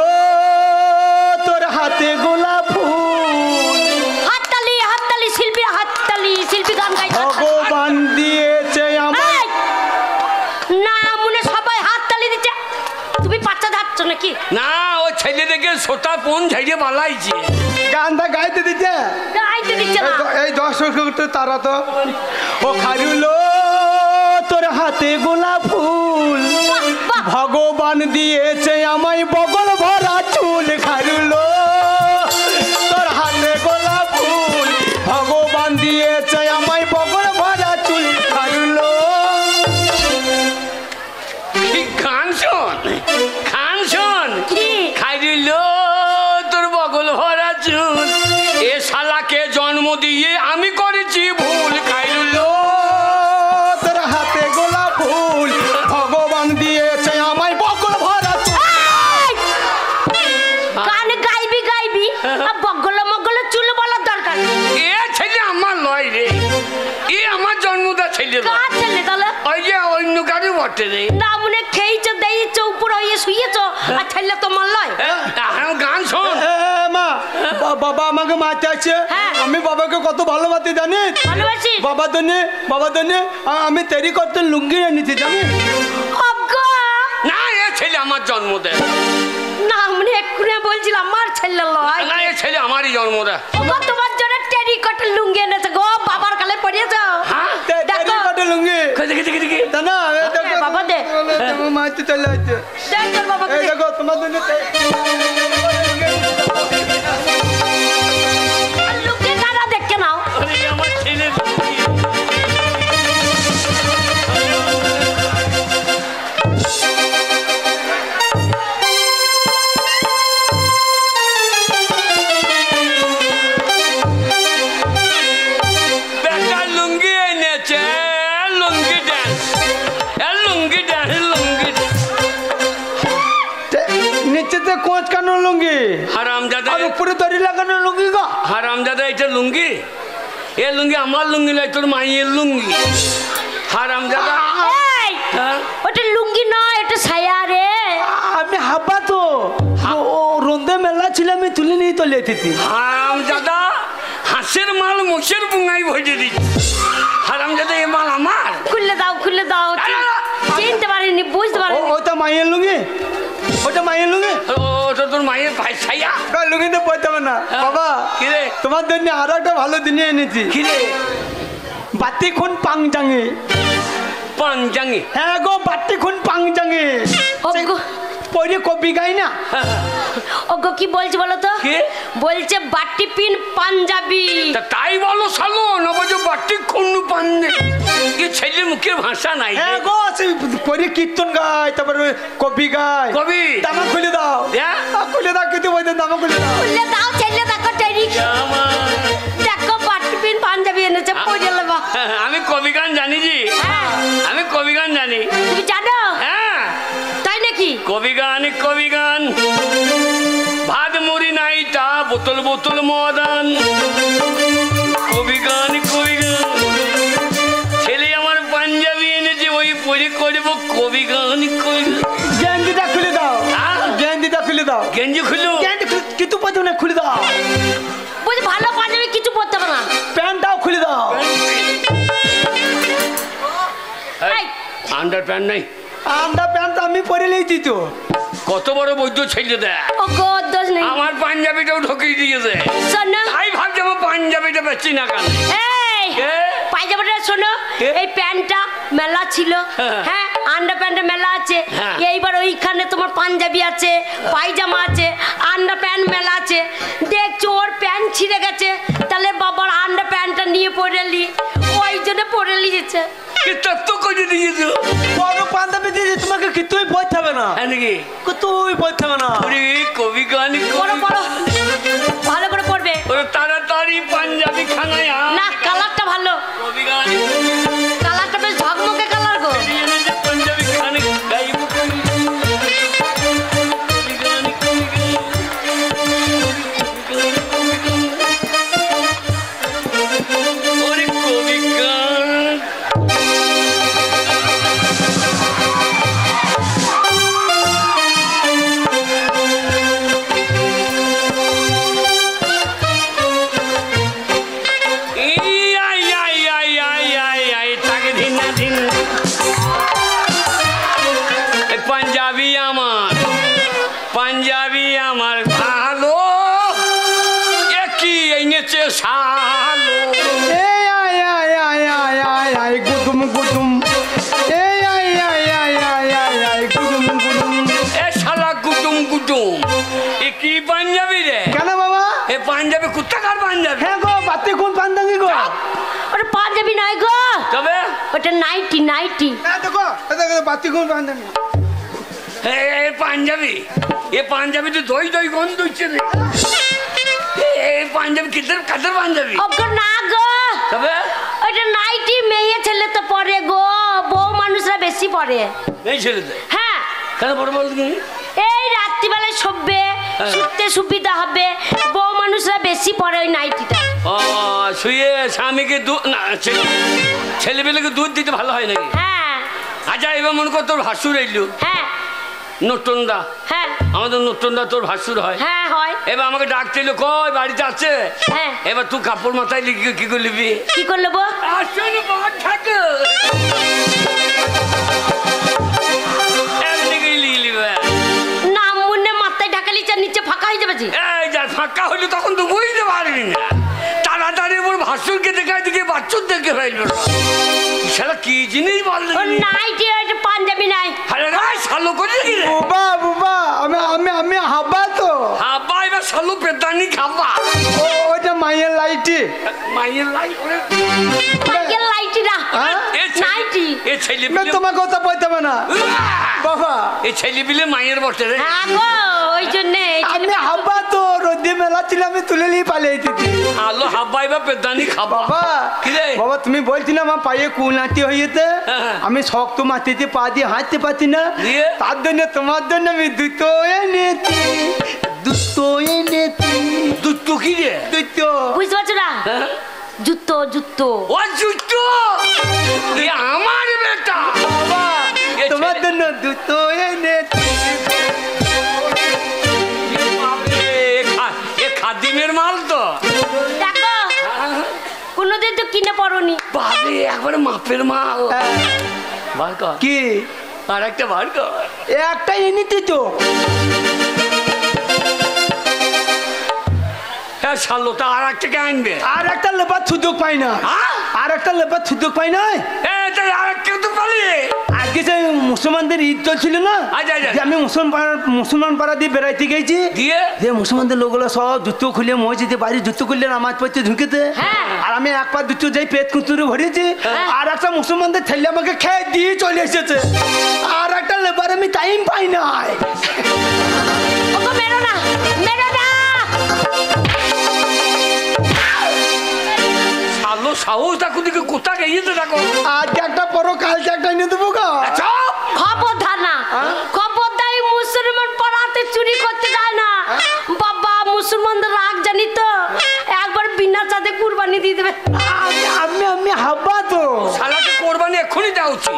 তোর হাতে গোলাপ ফুল হাততালি শিল্পী গান গাইছে ভগবান দিয়েছে আমার এই! না মনে সবাই হাততালি দিচ্ছে তুমি বাচ্চা যাচ্ছ নাকি না ও ছেলে দেখে সোটা কোন ঝাইয়ে বালাইছে গানটা গাইতে দিচ্ছে গাইতে দিচ্ছে না এই দর্শক তারা তো ও খারুলো তোর হাতে গোলাপ ফুল বাহ, বাহ। ভগবান দিয়েছে আমায় বগল ভরা চুল খারুলো তোর হাতে গোলাপ ফুল ভগবান দিয়েছে আমায় বগল ভরা চুল খারুলো খান শোন কি খাইল তোর বগল ভরা চুল এ শালাকে জন্ম দিয়ে আমি করেছি ভুল খাইল তোর হাতে গোলাপ ফুল ছেলে না। কার ছেলে তাহলে? ওই যে অন্য কারো বটে রে। না মনে খেয়েছো দেইছো উপর হয়ে শুয়েছো আর ছেলে তোমার লয়। হ্যাঁ গান শোন। মা বাবা আমাকে মারতে আছে। হ্যাঁ। আমি বাবাকে কত ভালোবাসি জানিস? ভালোবাসিস? বাবা দনে আমি তেরি করতে লুঙ্গি এনেছি জানিস? অগো না এ ছেলে আমার জন্ম দেয় না মনে এক্ষুনি বলছিলাম আমার ছেলে লয়। না এ ছেলে আমারই জন্ম দেয়। ওগো তোমার জন্য টেরিকটের লুঙ্গি এনেছে গো বাবার কালে পরিয়েছো। হ্যাঁ তেরি করতে লুঙ্গি দেখি তা না বাবা দে। মারতে চলে আসছে। দেখ তোর বাবাকে এই দে। দেখো তোমার জন্য আর লুঙ্গি কারা দেখে নাও। আরে আমার ছেলে বেটা লুঙ্গি এনেছে। লুঙ্গি দেন লুঙ্গি দেন লুঙ্গি দেন। নিচেতে কোচ কানো লুঙ্গি হারামজাদা আর উপরে দড়ি লাগানো লুঙ্গি গো। হারামজাদা এটা লুঙ্গি এ লুঙ্গি আমার লুঙ্গি নয় তোর মাইয়ের লুঙ্গি। হারামজাদা এই হ্যাঁ ওটা লুঙ্গি নয় এটা ছায়া রে। আমি হাবা তো ও রন্দে মেলা ছিল আমি তুলে নিয়ে চলে এসেছি। হারামজাদা হাঁসের মাল মোষের বুঙাই ভজে দিচ্ছে। হারামজাদা এ মাল আমার। খুলে দাও চিনতে পারিনি বুঝতে পারিনি। ওটা মাইয়ের লুঙ্গি ওটা মাইয়ের লুঙ্গি ওটা তোর মায়ের ভাই ছাইয়া। লুঙ্গিতে পড়তে হবে না বাবা। কিরে তোমার জন্য আরো একটা ভালো দিনে এনেছি। কিরে বাতি খুন পাংজাঙে। পাঞ্জাঙ্গি হ্যাঁ গো বাতি খুন পাংজাঙে। ওগো পরে কবি গাই না। ওগো কি বলছে বলো তো? কে? বলছে বাটি পিন পাঞ্জাবি। তা তাই বলো সালো না বলছো বাটি খুন্নু পান্নে। কি ছেলে মুখের ভাষা নাই রে। হ্যাঁ গো সেই পরে কীর্তন গায় তারপরে কবি গায়। কবি দামা খুলে দাও। হ্যাঁ? খুলে দাও কিন্তু বলতে দামা খুলে দাও। খুলে দাও ছেলে দেখো টেরি দেখো বাটি পিন পাঞ্জাবি এনেছে পরে নেবা। আমি কবি গান জানি জি। হ্যাঁ আমি কবি গান জানি। তুমি জানো? হ্যাঁ তাই নাকি? কবি গান ভাত মুড়ি নাইটা বোতল বোতল মদান। কবি গান ছেলে আমার পাঞ্জাবি এনেছে ওই পরে করবো কবি গান। গেঞ্জিটা খুলে দাও। গেঞ্জিটা খুলে দাও। গেঞ্জি খুলো কিন্তু পর্যন্ত না খুলে দাও। বলছে ভালো পাঞ্জাবি কিছু পরতে হবে না। প্যান্টটাও খুলে দাও। আন্ডার প্যান্ট নাই। আমরা প্যান্ট আমি পরে নিয়েছি তো। কত বড় বৈদ্য ছেলে দেয়। ওগো দোষ নেই। আমার পাঞ্জাবিটাও ঢুকিয়ে দিয়েছে। শোনো তাই ভাবছি আমার পাঞ্জাবিটা বেচি না কেন। এই কে? পাঞ্জাবিটা শোনো কে? এই প্যান্টটা মেলা ছিল। হ্যাঁ। হ্যাঁ আন্ডার প্যান্টে মেলা আছে। হ্যাঁ। এইবার ওইখানে তোমার পাঞ্জাবি আছে পায়জামা আছে আন্ডার প্যান্ট মেলা আছে। দেখছো ওর প্যান্ট ছিঁড়ে গেছে তাহলে বাবার আন্ডার প্যান্টটা নিয়ে পরে নি ওই জন্য পরে নিয়েছে। কি তত্ত্ব করে দিয়েছো? বড় পাঞ্জাবি দিয়ে তোমাকে কিছুই বলতে হবে না। হ্যাঁ নাকি? কিছুই বলতে হবে না। ওরে কবি গান বড় বড় ভালো করে পড়বে। ওরে তাড়াতাড়ি পাঞ্জাবি খানায় আয়। না কালারটা ভালো কবি গান কালারটা বেশ ঝকমকে কালার গো। পাঞ্জাবি খানে গাইব কবি গান ওরে কবি গান পাঞ্জাবি আমার ভালো একই এনেছে সালো। এই আয় আয় আয় আয় আয় আয় গুদুম গুদুম। এই আয় আয় আয় আয় আয় আয় গুদুম গুদুম। এ শালা কুটুম কুটুম এ কি পাঞ্জাবি রে? কেন বাবা? এ পাঞ্জাবি কোথাকার পাঞ্জাবি? হ্যাঁ গো বাতি কোন পাঞ্জাবি গো? ওটা পাঞ্জাবি নয় গো তবে ওটা নাইটি নাইটি। হ্যাঁ দেখো বাতি কোন পাঞ্জাবি? এ পাঞ্জাবি এ পাঞ্জাবি তো দই দই গন্ধ হচ্ছে রে। এ পাঞ্জাবি কিদের কাদের পাঞ্জাবি? ওগো না গো তবে ওটা নাইটি মেয়ে ছেলে তো পরে গো বউ মানুষরা বেশি পরে। এই ছেলেদের হ্যাঁ কেন বড় বল এই রাত্রিবেলায় শোবে শুতে সুবিধা হবে। বউ মানুষরা বেশি পরে ওই নাইটিটা। ও শুয়ে স্বামীকে দুধ না ছেলেবেলাকে দুধ দিতে ভালো হয় নাকি? হ্যাঁ। আচ্ছা এবার মনে কর তোর ভাসুর এলো। হ্যাঁ। নতুনদা। হ্যাঁ। আমাদের নতুনদা তোর ভাসুর হয়। হ্যাঁ হয়। এবার আমাকে ডাকতে এলো, কই বাড়িতে আছে? হ্যাঁ। এবার তুই কাপড় মাথায় লিখে কি করে নিবি? কি করে নেবো? আসলে বাদ থাকে এমনিকেই লিখে নিবে। না মুন্নে মাথায় ঢাকালি চা নিচে ফাঁকা হয়ে যাবে জি। এই যা ফাঁকা হইলো তখন তো বুঝতে পারবি না। তাড়াতাড়ি ওর ভাসুরকে দেখা দিকে বাচ্চুর দেখে ফেললো। শালা কি জিনিস বললি? ও নাইটি ওইটা পাঞ্জাবি নাই। আরে না শালো করে কি রে? বুবা বুবা আমি আমি আমি হাবা তো। হাবা এবার শালো পেতানি খাবা। ওইটা মায়ের লাইটি। মায়ের লাই ওরে মাইকেল লাইটি না। নাইটি। এ ছেলে मैं তোমাকে কথা বলতে হবে না বাবা। এই ছেলে বিলে মায়ের বটে রে। হ্যাঁ গো ওই জন্যে আমি হাবা তো রোদে মেলা ছিল আমি তুলে নিয়ে পালিয়ে দিতি। আলো হাবা এবার পেতানি খাবা। বাবা কি রে? বাবা তুমি বলছিলে আমার পায়ে কুনাতি হয়েছে, আমি শক্ত মাটিতে পা দিয়ে হাঁটতে পারছি না, দিয়ে? তার জন্য তোমার জন্য আমি দুটো এনেছি। দুটো এনেছি। দুটো কি রে? দুটো। বুঝতে পারছো না? হ্যাঁ? জুতো জুতো। ও জুতো এ আমার বেটা। বাবা এ তোমার ছেলে- জন্য দুটো এনেছি। এ খাদিমের মাল তো। দেখো কোনোদিন তো কিনে পড়নি। বাবা একবারে মাপের মাল। বার কর কি আর একটা বার কর। একটা এনেছি তো। হ্যাঁ শালোটা আর একটা কে আনবে? আর একটা লেবার সুযোগ পাই না। হ্যাঁ? আর একটা লেবার সুযোগ পাই না। তাই আর একটা তো পালি। আজকে যে মুসলমানদের ঈদ চলছিল না, আচ্ছা, আচ্ছা। যে আমি মুসলমান পাড়া দিয়ে বেড়াইতে গেছি, দিয়ে? যে মুসলমানদের লোকগুলো সব জুতো খুলে মসজিদে বাড়ি জুতো খুললে নামাজ পড়তে ঢুকেতে, হ্যাঁ। আর আমি এক পা দুটো যাই পেট কুতুরে ভরেছি, হ্যাঁ। আর একটা মুসলমানদের ছেলে আমাকে খেয়ে দিয়ে চলে এসেছে। আর একটা লেবার আমি টাইম পাই না। ওগো মেরো না মেরো না। শালো সাহস দেখো দিকে কোথা গিয়েছে দেখো। আজ একটা পরো কালকে একটা এনে দেবো গা। চুপ! খবরদার না, খবরদার এই মুসলমান পাড়াতে চুরি করতে যায় না। বাবা মুসলমানদের রাগ জানি তো, একবার বিনা চাঁদে কুরবানি দিয়ে দেবে। আমি আমি হাব্বা তো। শালাকে কোরবানি এক্ষুনি দেওয়া উচিত।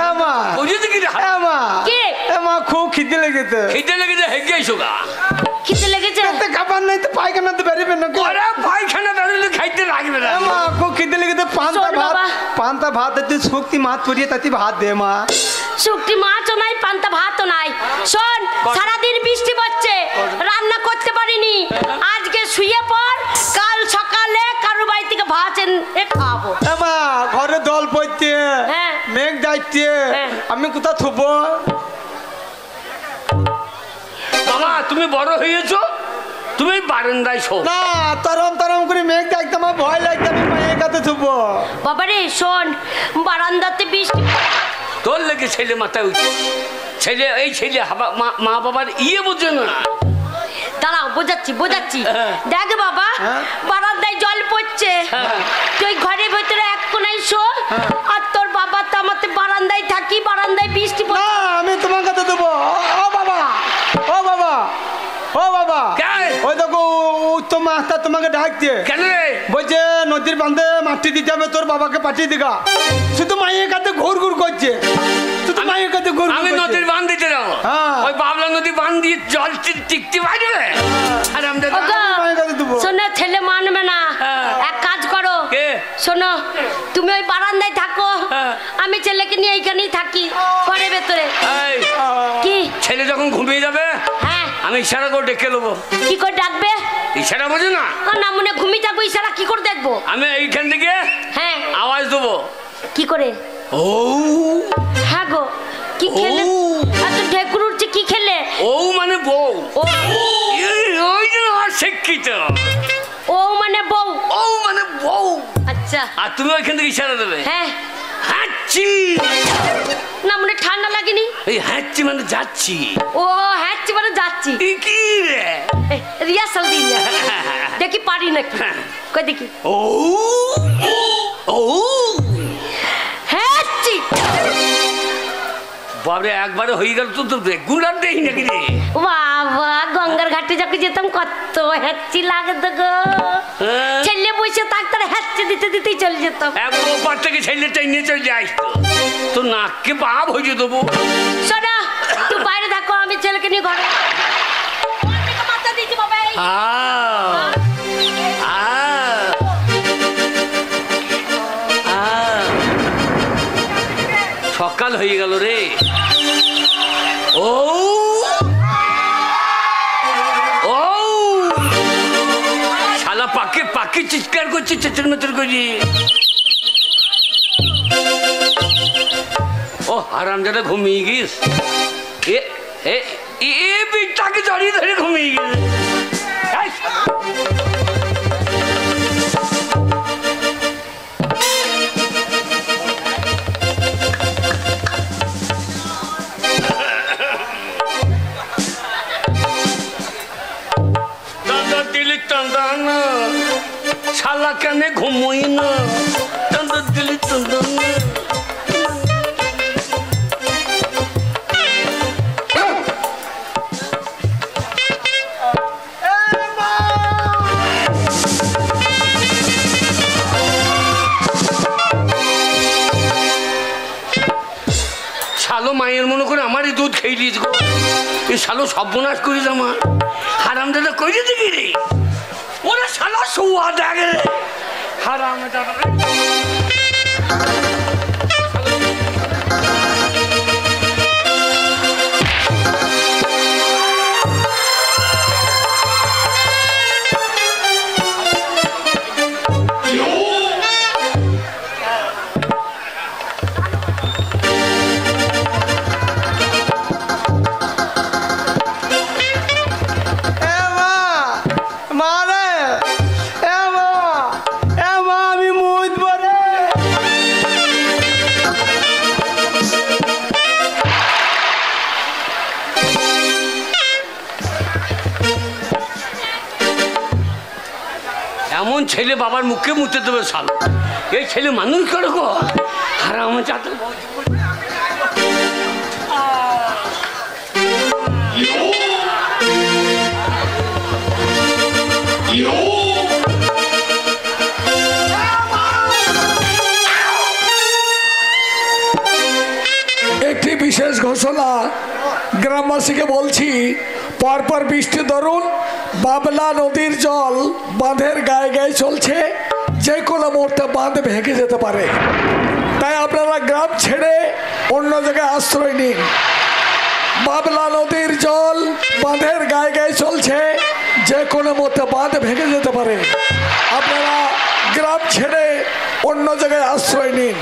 এমা বুঝেছি কি রে? এমা কে? এমা খুব খিদে লেগেছে। খিদে লেগেছে হেগে আইসো গা। খিদে লেগেছে? এতে খাবার নাই তো পায়খানা তো বেরোবে না। ওরে পায়খানা বেরোলে খাইতে লাগবে না। মা খুব খিদে লেগেছে। পান্তা শোন ভাত বাবা। পান্তা ভাত একটু শক্তি মাছ পরিয়ে তাতে ভাত দে মা। শুকটি মাছও নাই পান্তা ভাতও নাই। শোন সারাদিন বৃষ্টি পড়ছে, রান্না করতে পারিনি। আজকে শুয়ে পড়, কাল সকালে কারো বাড়ি থেকে ভাত এনে খাবো। মা ঘরে দল পড়ছে, হ্যাঁ। মেঘ যাচ্ছে, হ্যাঁ। আমি কোথা থুবো? বাবা তুমি বড় হয়েছো, তুমি বারান্দায় শো। না তরম তরম করে মেঘ দেখতে আমার ভয় লাগছে, আমি মায়ের কাছে থুবো। বাবারে শোন বারান্দাতে বৃষ্টি। তোর লেগে ছেলে মাথায় উঠছে। ছেলে এই ছেলে মা বাবার ইয়ে বোঝে না। দাঁড়াও বোঝাচ্ছি বোঝাচ্ছি। দেখ বাবা হ্যাঁ। বারান্দায় জল পড়ছে, তুই ঘরের ভেতরে এক কোনায় শো, আর তোর বাবা তো আমাতে বারান্দায় থাকি, বারান্দায় বৃষ্টি না পড়ছে। আমি তোমার কাছে দেবো। ও বাবা ও বাবা ও বাবা, কে? ওই দেখো উত্তম মাস্টার তোমাকে ডাকছে। কেন রে? বলছে নদীর বাঁধে মাটি দিতে হবে, তোর বাবাকে পাঠিয়ে দিগা। শুধু মায়ের কাছে ঘুর ঘুর করছে, শুধু মায়ের কাছে ঘুর আমি নদীর বাঁধ দিতে যাবো। হ্যাঁ। ওই বাবলা নদী বাঁধ দিয়ে জল টিকতে পারবে? আর আমাদের ওগো, মায়ের কাছে দেবো। শোনো ছেলে মানবে না। হ্যাঁ। এক কাজ করো, কে? শোনো তুমি ওই বারান্দায় থাকো, হ্যাঁ। আমি ছেলেকে নিয়ে এইখানেই থাকি ঘরের ভেতরে। এই, কি? ছেলে যখন ঘুমিয়ে যাবে হ্যাঁ। আমি ইশারা করে ডেকে নেবো। কি করে ডাকবে? ইশারা বোঝো না? না মনে ঘুমিয়ে থাকবো, ইশারা কি করে দেখবো? আমি এইখান থেকে হ্যাঁ। আওয়াজ দেবো। কি করে? ও হ্যাঁ গো, কি খেলে? ও। এত ঢেকুর উঠছে, কি খেলে? ও মানে বউ। ও ওই জন্য অশিক্ষিত। ও মানে বউ। ও মানে বউ। আচ্ছা। আর তুমি ওইখান থেকে ইশারা দেবে। হ্যাঁ। হাঁচি। না মনে ঠান্ডা লাগেনি? এই হাঁচি মানে যাচ্ছি। ও হ্যাঁ মানে যাচ্ছি। এ কি রে? রিহার্সাল দিন দেখি পারি নাকি। কই দেখি। ও ও হ্যাঁ বাবরে একবারে হয়ে গেল তো রেগুলার দেই নাকি রে? বাবা গঙ্গার ঘাটে যখন যেতাম কত হ্যাচ্ছি লাগতো গো। ছেলে বসে থাকতার হ্যাচ্ছি দিতে দিতেই চলে যেতাম। ওপার থেকে ছেলেটাই নিয়ে চলে যাই তো নাককে বাপ হয়ে দেবো। শোনা তুই বাইরে থাকো, আমি ছেলেকে নিয়ে ঘরে মাথা দিচ্ছি বাবা। সকাল হয়ে গেল রে। ও ও শালা পাকে পাকে চিৎকার করছে চেঁচের মেচের করি। ও হারামজাদা ঘুমিয়ে গিস। এ বিটাকে জড়িয়ে ধরে ঘুমিয়ে গিস। শালা কেন ঘুমোই না দিলি শালো মায়ের মনে করে আমারই দুধ খেয়ে দিস গো। এই শালো সর্বনাশ করিস আমার। হারামজাদা কইরে দেখি রে ওরা শালা শুয়া দেখে রে হারামজাদা। এমন ছেলে বাবার মুখে মুতে দেবে শাল। এই ছেলে মানুষ করে গো। আর আমার চাতে একটি বিশেষ ঘোষণা গ্রামবাসীকে বলছি, পরপর বৃষ্টি ধরুন বাবলা নদীর জল বাঁধের গায়ে গায়ে চলছে, যে কোনো মুহূর্তে বাঁধ ভেঙে যেতে পারে। তাই আপনারা গ্রাম ছেড়ে অন্য জায়গায় আশ্রয় নিন। বাবলা নদীর জল বাঁধের গায়ে গায়ে চলছে, যে কোনো মুহূর্তে বাঁধ ভেঙে যেতে পারে। আপনারা গ্রাম ছেড়ে অন্য জায়গায় আশ্রয় নিন।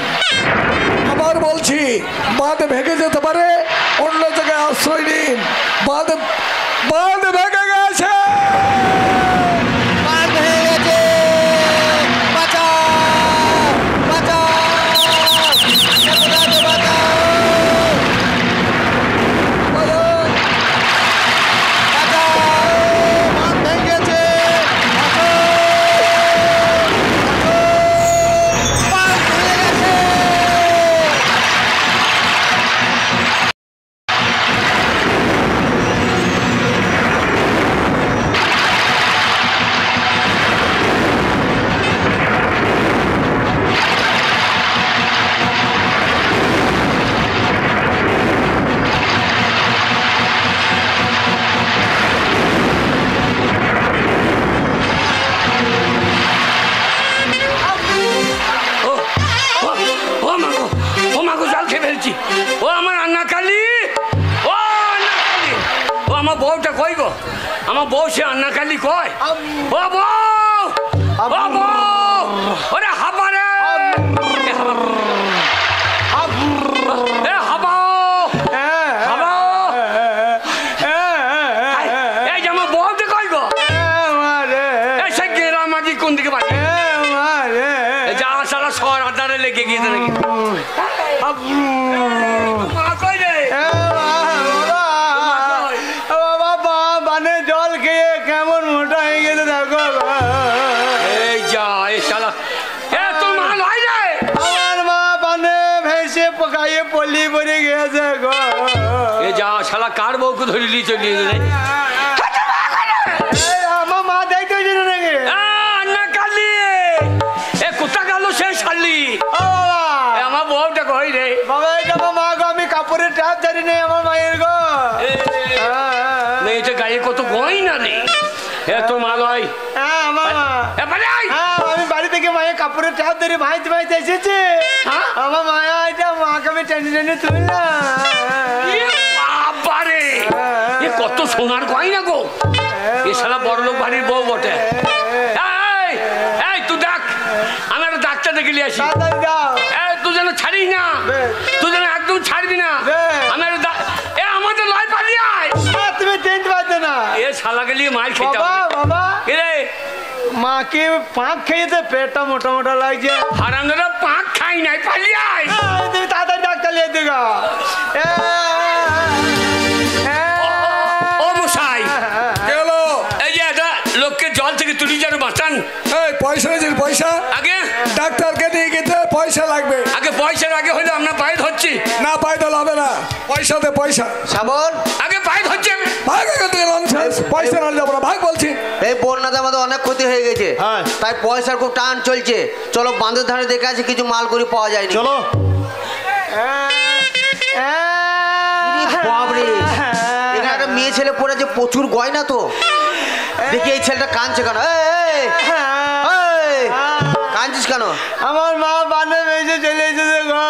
আবার বলছি, বাঁধ ভেঙে যেতে পারে, অন্য জায়গায় আশ্রয় নিন। বাঁধ ভেঙে গেছে। আমার বউ সে আন্না কালি কয় ও বউ ও বউ ওরে হাবা রে এ হাবা হাবা এই যে আমার বউতে কয় গো এই সে গেরামাজি কোন দিকে বাড়ি যা সারা শহর আধারে লেগে গিয়েছে নাকি মা কই রে জল খেয়ে কেমন মোটা হয়ে গেছে দেখো। এই যা এই শালা এ তোর মা লয় রে আমার মা পানে ভেসে পকাইয়ে পলি পড়ে গেছে গো। শালা কার বউকে ধরিলি চলিয়ে গেলে আমার মা দেখতে হয়েছে নাকি? না কালি এ কোথা গেল সে শালি ও বাবা, আমার বউটা কই রে বাবা এটা আমার মা গো, আমি কাপড়ের ট্যাপ ধরি নেই আমার মায়ের গো। মেয়েটা গায়ে কত গয়না রে এ তোর মা লয় হ্যাঁ আমার মা। এ পালাই হ্যাঁ, আমি বাড়ি থেকে মায়ের কাপড়ের ট্যাপ ধরে ভাইতে ভাইতে এসেছে। হ্যাঁ? আমার মায়া এটা মাকে আমি টেনে টেনে তুললাম। এ বাবারে এ কত সোনার গয়না গো এ শালা বড় লোক বাড়ির বউ বটে এই এই তুই দেখ আমি একটা ডাক্তার দেখে নিয়ে আসি তাড়াতাড়ি দাও। এই তুই যেন ছাড়িস না বেশ। তুই যেন একদম ছাড়বি না বেশ। আমি একটা এ আমাদের লয় পালিয়ে আয় তুমি টেনতে পারছো না এ শালাকে নিয়ে মার খেতে বাবা হবে বাবা, এ রে মাকে পাঁক খেয়েছে, পেটটা মোটা মোটা লাগছে। হারামদাদা পাক খাই নাই পালিয়ে আয় তুমি তাড়াতাড়ি ডাক্তার নিয়ে দিগা। ও মশাই গেল এই যে একটা লোককে জল থেকে তুলি যেন বাঁচান এই পয়সা নিয়েছিস পয়সা আগে ডাক্তারকে নিয়ে গেতে পয়সা লাগবে আগে পয়সার আগে হইলে আমরা পায়ে ধরছি না পাইতে হবে না পয়সা দে পয়সা শ্যামল, আগে পায়ে ধরছি ভাগ এখান থেকে nonsense, পয়সা না যাবো না ভাগ বলছি এই বন্যাতে আমাদের অনেক ক্ষতি হয়ে গেছে, হ্যাঁ। তাই পয়সার খুব টান চলছে। চলো বাঁধের ধারে দেখে আছে কিছু মালগুড়ি পাওয়া যায়নি। চলো। বাপরে, এখানে একটা মেয়ে ছেলে পড়েছে, প্রচুর গয়না তো। দেখি এই ছেলেটা কাঁদছে কেন? এই, এই, কাঁদছিস কেন? আমার মা বানে বেঁচে চলে এসেছে গো।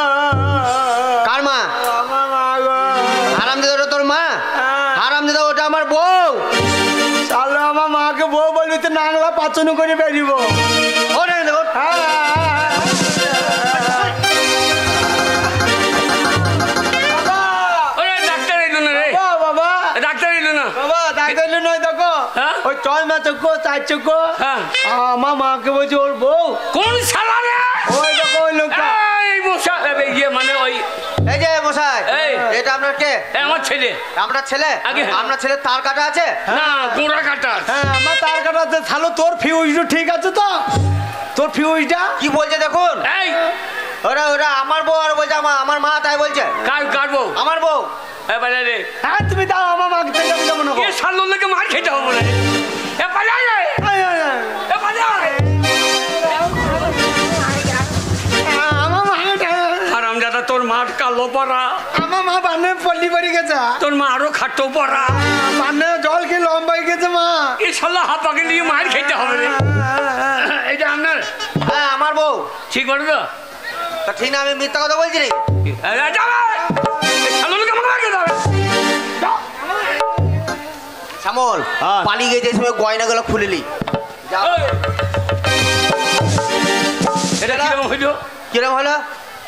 কার মা? আমার মা গো। হারামজাদা ওটা তোর মা? হারামজাদা ওটা আমার বউ। তাহলে আমার মাকে বউ বলবি তো নাংলা পাচন করে বেরিব। ওটা দেখো। ওরে ডাক্তার এলো না রে বাবা ডাক্তার এলো না বাবা ডাক্তার নয় দেখো, হ্যাঁ? ওই চল মা চক্ষ চার চক্ষ হ্যাঁ। আমার মাকে বলছে ওর বউ। কোন শালা রে ওই দেখো ওই লোকটা। এই মশাই ইয়ে মানে ওই এই যে মশাই, এই। এটা আপনার কে? এ আমার ছেলে আপনার ছেলে? আগে। আপনার ছেলে তার কাটা আছে? না গোড়া কাটা হ্যাঁ আমার তার কাটাতে তাহলে তোর ফিউজটা ঠিক আছে তো? তোর ফিউজটা কি বলছে দেখুন। এই ওরা ওরা আমার বউ আর বলছে আমার মা, তাই বলছে কার কাটবো আমার বউ। এবারে রে হ্যাঁ তুমি দাও আমার মাকে থেকে আমি যাবো না গো। এ শালোর লোকে মার খেতে হবে না এ পালাই রে আয়, আয়, আয়। এ পালাই আমার মাটা হারামজাদা তোর মাঠ কালো পড়া আমার মা বানে পল্লি পড়ে গেছে। তোর মা আরো খাটো পড়া বানে জল খেয়ে লম্বা হয়ে গেছে মা। এ শালা হাপাকে নিয়ে মার খেতে হবে রে এটা আপনার হ্যাঁ আমার বউ। ঠিক বলো তো তা ঠিক না, আমি মিথ্যা কথা বলছি নাকি? শ্যামল, হ্যাঁ। পালিয়ে গেছে সময় গয়নাগুলো খুলে নি। এটা কিরকম হইলো কিরম হলো?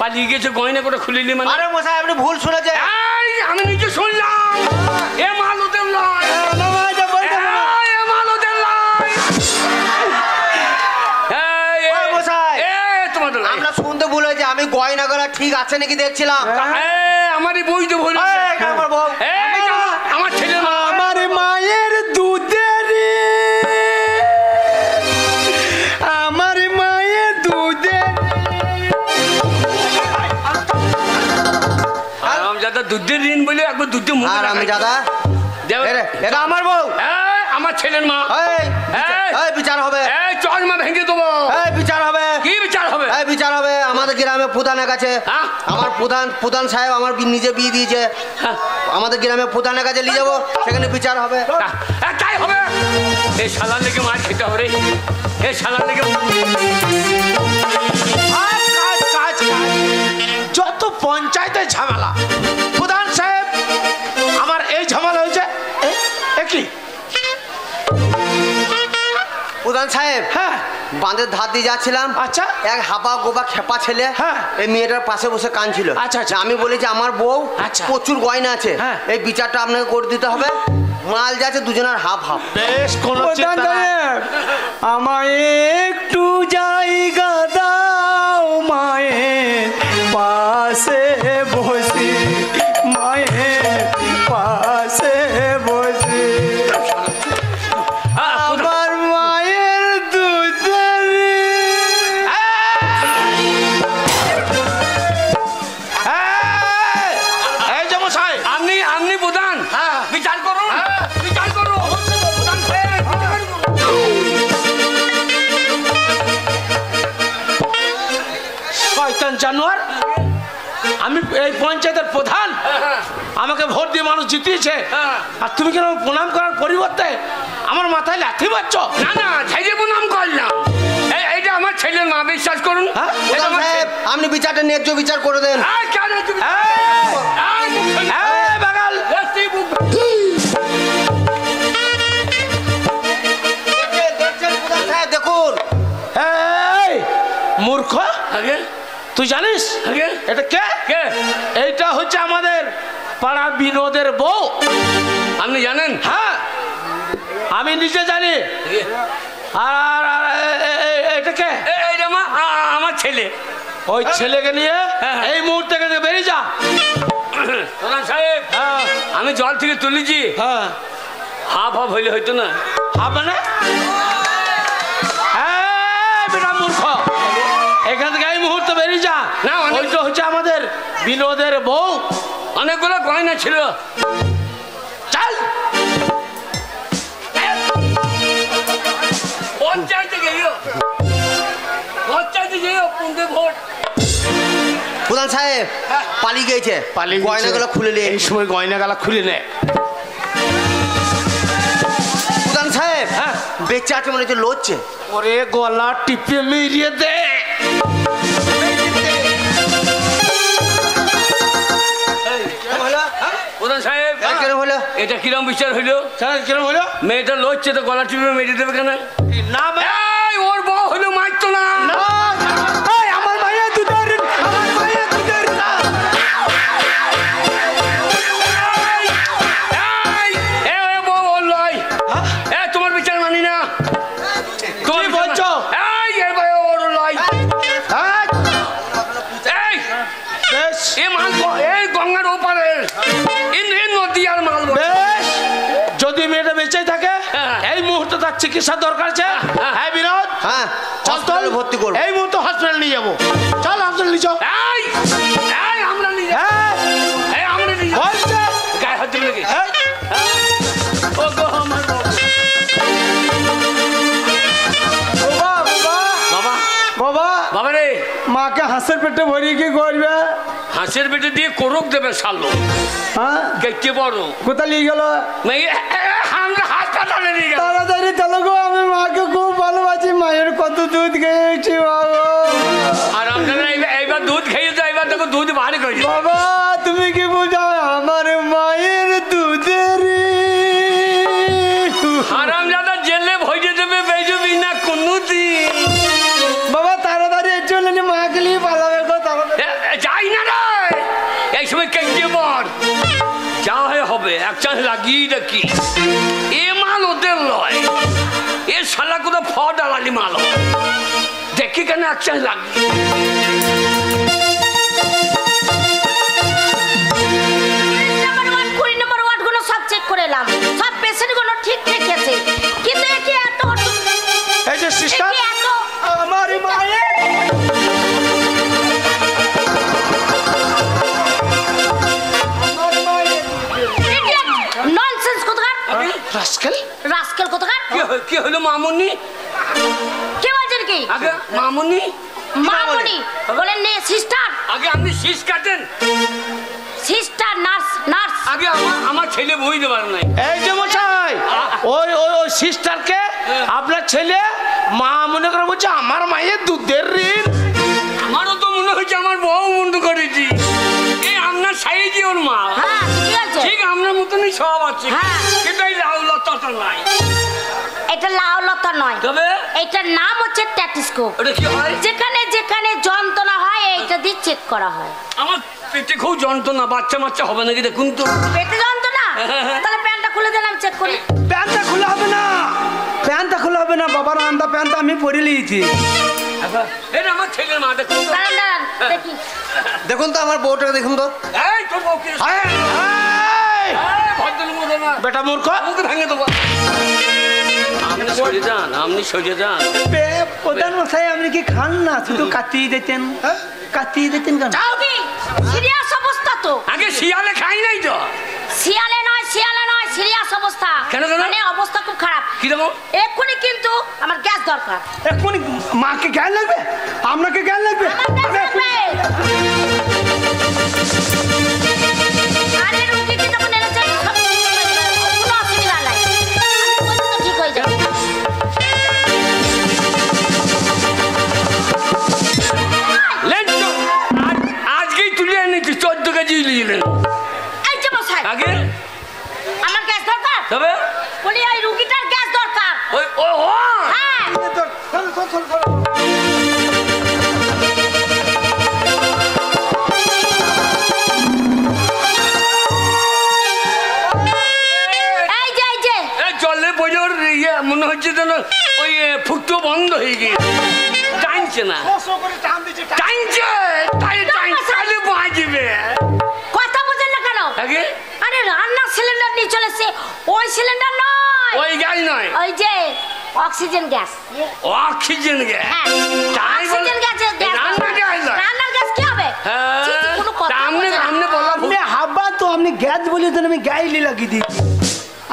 পালিয়ে গেছে গয়না করে খুলিলি মানে আরে মশাই, আপনি ভুল শুনেছেন। এই, আমি নিজে শুনলাম এ মাল ওদের নয় আমার মা এটা বলতে হবে না। এই, এ মাল ওদের নয় এই, ওই মশাই। তোমাদের নয়। আমরা শুনতে ভুল হয়েছে, আমি গয়নাগুলো ঠিক আছে নাকি দেখছিলাম। আমারই বই তো ভুল হয়েছে। এই, আমার বউ। এই, আমার ছেলে মা আমার মায়ের দুধের আমার মায়ের দুধের আরামজাদা দুধের ঋণ বলে একবার দুধে মুখ আর আমি দাদা, দেও। এটা আমার বউ। এই, আমার ছেলের মা এই, এই। এই বিচার হবে। এই চশমা ভেঙে দেবো এই বিচার হবে। কি বিচার হবে এই বিচার হবে আমাদের গ্রামে প্রধানের কাছে। হ্যাঁ? আমার প্রধান সাহেব আমার নিজে বিয়ে দিয়েছে। হ্যাঁ। আমাদের গ্রামে প্রধানের কাছে নিয়ে যাবো, সেখানে বিচার হবে। তাই হবে এই শালার লেগে মার খেতে হবে রে এই শালার লেগে যত পঞ্চায়েতের ঝামেলা, প্রধান সাহেব আমার এই ঝামেলা হয়েছে। কি প্রধান সাহেব, হ্যাঁ বাঁধের ধার দিয়ে যাচ্ছিলাম। আচ্ছা। এক হাবা গোবা খেপা ছেলে হ্যাঁ। এই মেয়েটার পাশে বসে কাঁদছিল। আচ্ছা, আচ্ছা। আমি বলি যে আমার বউ আচ্ছা। প্রচুর গয়না আছে, হ্যাঁ। এই বিচারটা আপনাকে করে দিতে হবে। মাল যাচ্ছে দুজনের হাফ হাফ। বেশ, কোনো প্রধান চিন্তা নাই। সাহেব, আমায় একটু জায়গা দাও মায়ের পাশে বসে, মায়ের পাশে বসে আমার মায়ের দুধের এই যে মশাই, আপনি প্রধান বিচার করুন, বিচার করুন। প্রধান সাহেব, বিচার করুন। শয়তান জানোয়ার, আমি এই পঞ্চায়েতের প্রধান, আমাকে ভোট দিয়ে মানুষ জিতিয়েছে, আর তুমি কেন প্রণাম করার পরিবর্তে আমার মাথায় লাথি মারছ? না না, ছেলে প্রণাম করলাম। এইটা আমার ছেলের মা, বিশ্বাস করুন। হ্যাঁ? এটা প্রধান আমার সাহেব আপনি বিচারটা ন্যায্য বিচার করে দেন। এই, কেন তুমি- এই, এই, মুখ ফেলে- এই, বাগাল। এই, তুই মুখ- দেখছেন প্রধান সাহেব, দেখুন এই মূর্খ, আগে তুই জানিস আগে এটা কে? কে? এইটা হচ্ছে আমাদের পাড়া বিনোদের বউ। আপনি জানেন? হ্যাঁ, আমি নিজে জানি। আর এটা কে? এইটা আমার ছেলে। ওই ছেলেকে নিয়ে হ্যাঁ। এই মুহূর্তে থেকে বেরিয়ে যা। প্রধান সাহেব, হ্যাঁ আমি জল থেকে তুলেছি, হ্যাঁ, হাফ হাফ হইলে হইতো না। মানে এই বেটা মূর্খ, এখান থেকে এই মুহূর্তে বেরিয়ে যা। না, ওইটা হচ্ছে আমাদের বিনোদের বউ। অনেকগুলো গয়না ছিল। চল। পঞ্চায়েতে গেও, পঞ্চায়েতে গেও, পুনতে ভোট। প্রধান সাহেব পালিয়ে গিয়েছে, গয়নাগুলো খুলে নিয়ে। এই সময় গয়নাগালা খুলে নে। প্রধান সাহেব হ্যাঁ। বেঁচে আছে মনে হচ্ছে, লড়ছে। ওরে গলা টিপে মেরিয়ে দে। প্রধান সাহেব, কেন হলো? এটা কিরম বিচার হইলো? কিরম হলো? মেয়েটা লড়ছে তো গলা টিপে মেরে দেবে কেন? না এই, ওর বউ হইলো মারতো না। আমার মায়ের দুধের, আমার মায়ের দুধের। বউ ওর লয়। তোমার বিচার মানি না। তোমার কি বিচার বলছো? এই, এ বউ ওর লয়। এই, বেশ এ মাল এই গঙ্গার ওপারে, এই নদী আর মাল বটে। বেশ, যদি মেয়েটা বেঁচে থাকে হ্যাঁ। এই মুহূর্তে তার চিকিৎসা দরকার আছে। হ্যাঁ। হ্যাঁ বিনোদ, হ্যাঁ চল তো, হসপিটালে ভর্তি করবো। এই মুহূর্তে হসপিটাল নিয়ে যাবো। চল হসপিটাল নিয়ে যাও। এই, এই, আমরা নিয়ে যাবো। হ্যাঁ, এই, আমরা নিয়ে যাবো। বলছে। গায়ে হাত দিবে নাকি? এই, ও গো, আমার বউ। বাবা, বাবা বাবা রে, মাকে হাঁসের পেটে ভরিয়ে কি করবে? হাঁসের পেটে দিয়ে কোরক দেবে সালো। হ্যাঁ, কে বড় কোথায় নিয়ে গেল? আমরা হাসপাতালে নিয়ে গেল। তাড়াতাড়ি চলো গো, আমি মাকে খুব ভালোবাসি, মায়ের কত দুধ খেয়েছি বাবা। আর আপনারা এইবার দুধ খেয়ে তো এবার দেখো দুধ ভারী করেছে। বাবা তুমি কি বুঝো আমার মায়ের দুধের? আরাম দাদা জেলে ভইতে দেবে বেজবি না কোনদিন। বাবা তাড়াতাড়ি চলে নি, মাকে নিয়ে পালাবে গো তাড়াতাড়ি। যাই না রে, এই সময় কেটে বর যা হবে এক চান্স লাগিয়ে দেখি। এ মাল ওদের লয়, এ শালা কোথাও ফডালালি মাল হয়। দেখি কেন এক চান্স লাগিয়ে। নম্বর ওয়ার্ডগুলো সব চেক করে এলাম, সব পেশেন্টগুলো ঠিক রেখেছে, কিন্তু একে এত এই যে সিস্টার, একে এত আমার মায়ের ননসেন্স কোথাকার, রাস্কেল। রাস্কেল কোথাকার। কি হলো মামুনি? কে বলছেন কি? আগে মামুনি, মামনি বলেন নে, সিস্টার, আগে আপনি শীষ কাটেন। Sister, nurse, nurse. আগে আমার ছেলে বুঝতে পারে নাই। এই যে মশাই, ওই ওই ওই সিস্টারকে আপনার ছেলে মা মনে করে বলছে আমার মায়ের দুধের ঋণ। আমারও তো মনে হচ্ছে আমার বউ বন্ধ করেছি। এই আপনার সাইজি ওর মা, হ্যাঁ ঠিক আছে। ঠিক আপনার মতনই সব আছে, হ্যাঁ। কিন্তু এই লাউ লতাটা নাই। এটা লাউলতা নয়, তবে এটার নাম হচ্ছে ট্যাটিস্কোপ। ওটা কি হয়? যেখানে যেখানে যন্ত্রণা হয় এইটা দিয়ে চেক করা হয়। আমার পেটে খুব যন্ত্রণা, বাচ্চা বাচ্চা হবে নাকি দেখুন তো। পেটে যন্ত্রণা? তাহলে প্যান্টটা খুলে দিলাম, চেক করি। প্যান্টটা খোলা হবে না, প্যান্টটা খোলা হবে না, বাবার আন্দা প্যান্টটা আমি পরে নিয়েছি। এটা আমার ছেলের মা, দেখুন তো। দাঁড়ান দাঁড়ান দেখি। দেখুন তো আমার বউটাকে দেখুন তো। এই তোর বউকে ভদ্রলোক মতো না, বেটা মূর্খ, মুখে ভেঙে দেবো। আপনি সরে যান, আপনি সরে যান। প্রধান মশাই আপনি কি খান না, শুধু কাটিয়ে দিতেন, কাটিয়ে দিতেন কেন? যাও কি সিরিয়াস অবস্থা তো। আগে শিয়ালে খাই নাই তো। শিয়ালে নয়, শিয়ালে নয়, অবস্থা। কেন, কেন? মানে অবস্থা খুব খারাপ। কিরকম? এক্ষুনি কিন্তু আমার গ্যাস দরকার। এক্ষুনি মাকে জ্ঞান লাগবে, আপনাকে জ্ঞান লাগবে। আমার গ্যাস লাগবে। আরে রুগীকে যখন এনেছেন সব ঠিক হয়ে যাবে, কোনো অসুবিধা নাই। আমি বলছি তো ঠিক হয়ে যাবে। আজকেই তুলে এনেছি 14 কেজি নিলেন এই যে মশাই, আগে। আমার গ্যাস দরকার। তবে বলি ওই রুগীটার গ্যাস দরকার। ওই ও ও হ্যাঁ। এই যে জলে বোঝার ইয়ে মনে হচ্ছে যেন ওই ফুটো বন্ধ হয়ে গিয়ে টানছে না, টানছে তাহলে বাঁচবে। কথা বুঝেন না কেন? আগে আরে রান্নার সিলিন্ডার নিয়ে চলেছে, ওই সিলিন্ডার নয়, ওই গ্যাস নয়, ওই যে অক্সিজেন গ্যাস। Oxygen gas. হ্যাঁ, তাই বল অক্সিজেন গ্যাসের গ্যাস। রান্নার গ্যাস নয়। রান্নার গ্যাস কি হবে? হ্যাঁ, ছি, ছি, কোনো কথা সামনে বোঝে না। সামনে বললাম আপনি হাবা তো আপনি গ্যাস বলে তো আমি গাইলি লাগিয়ে দিই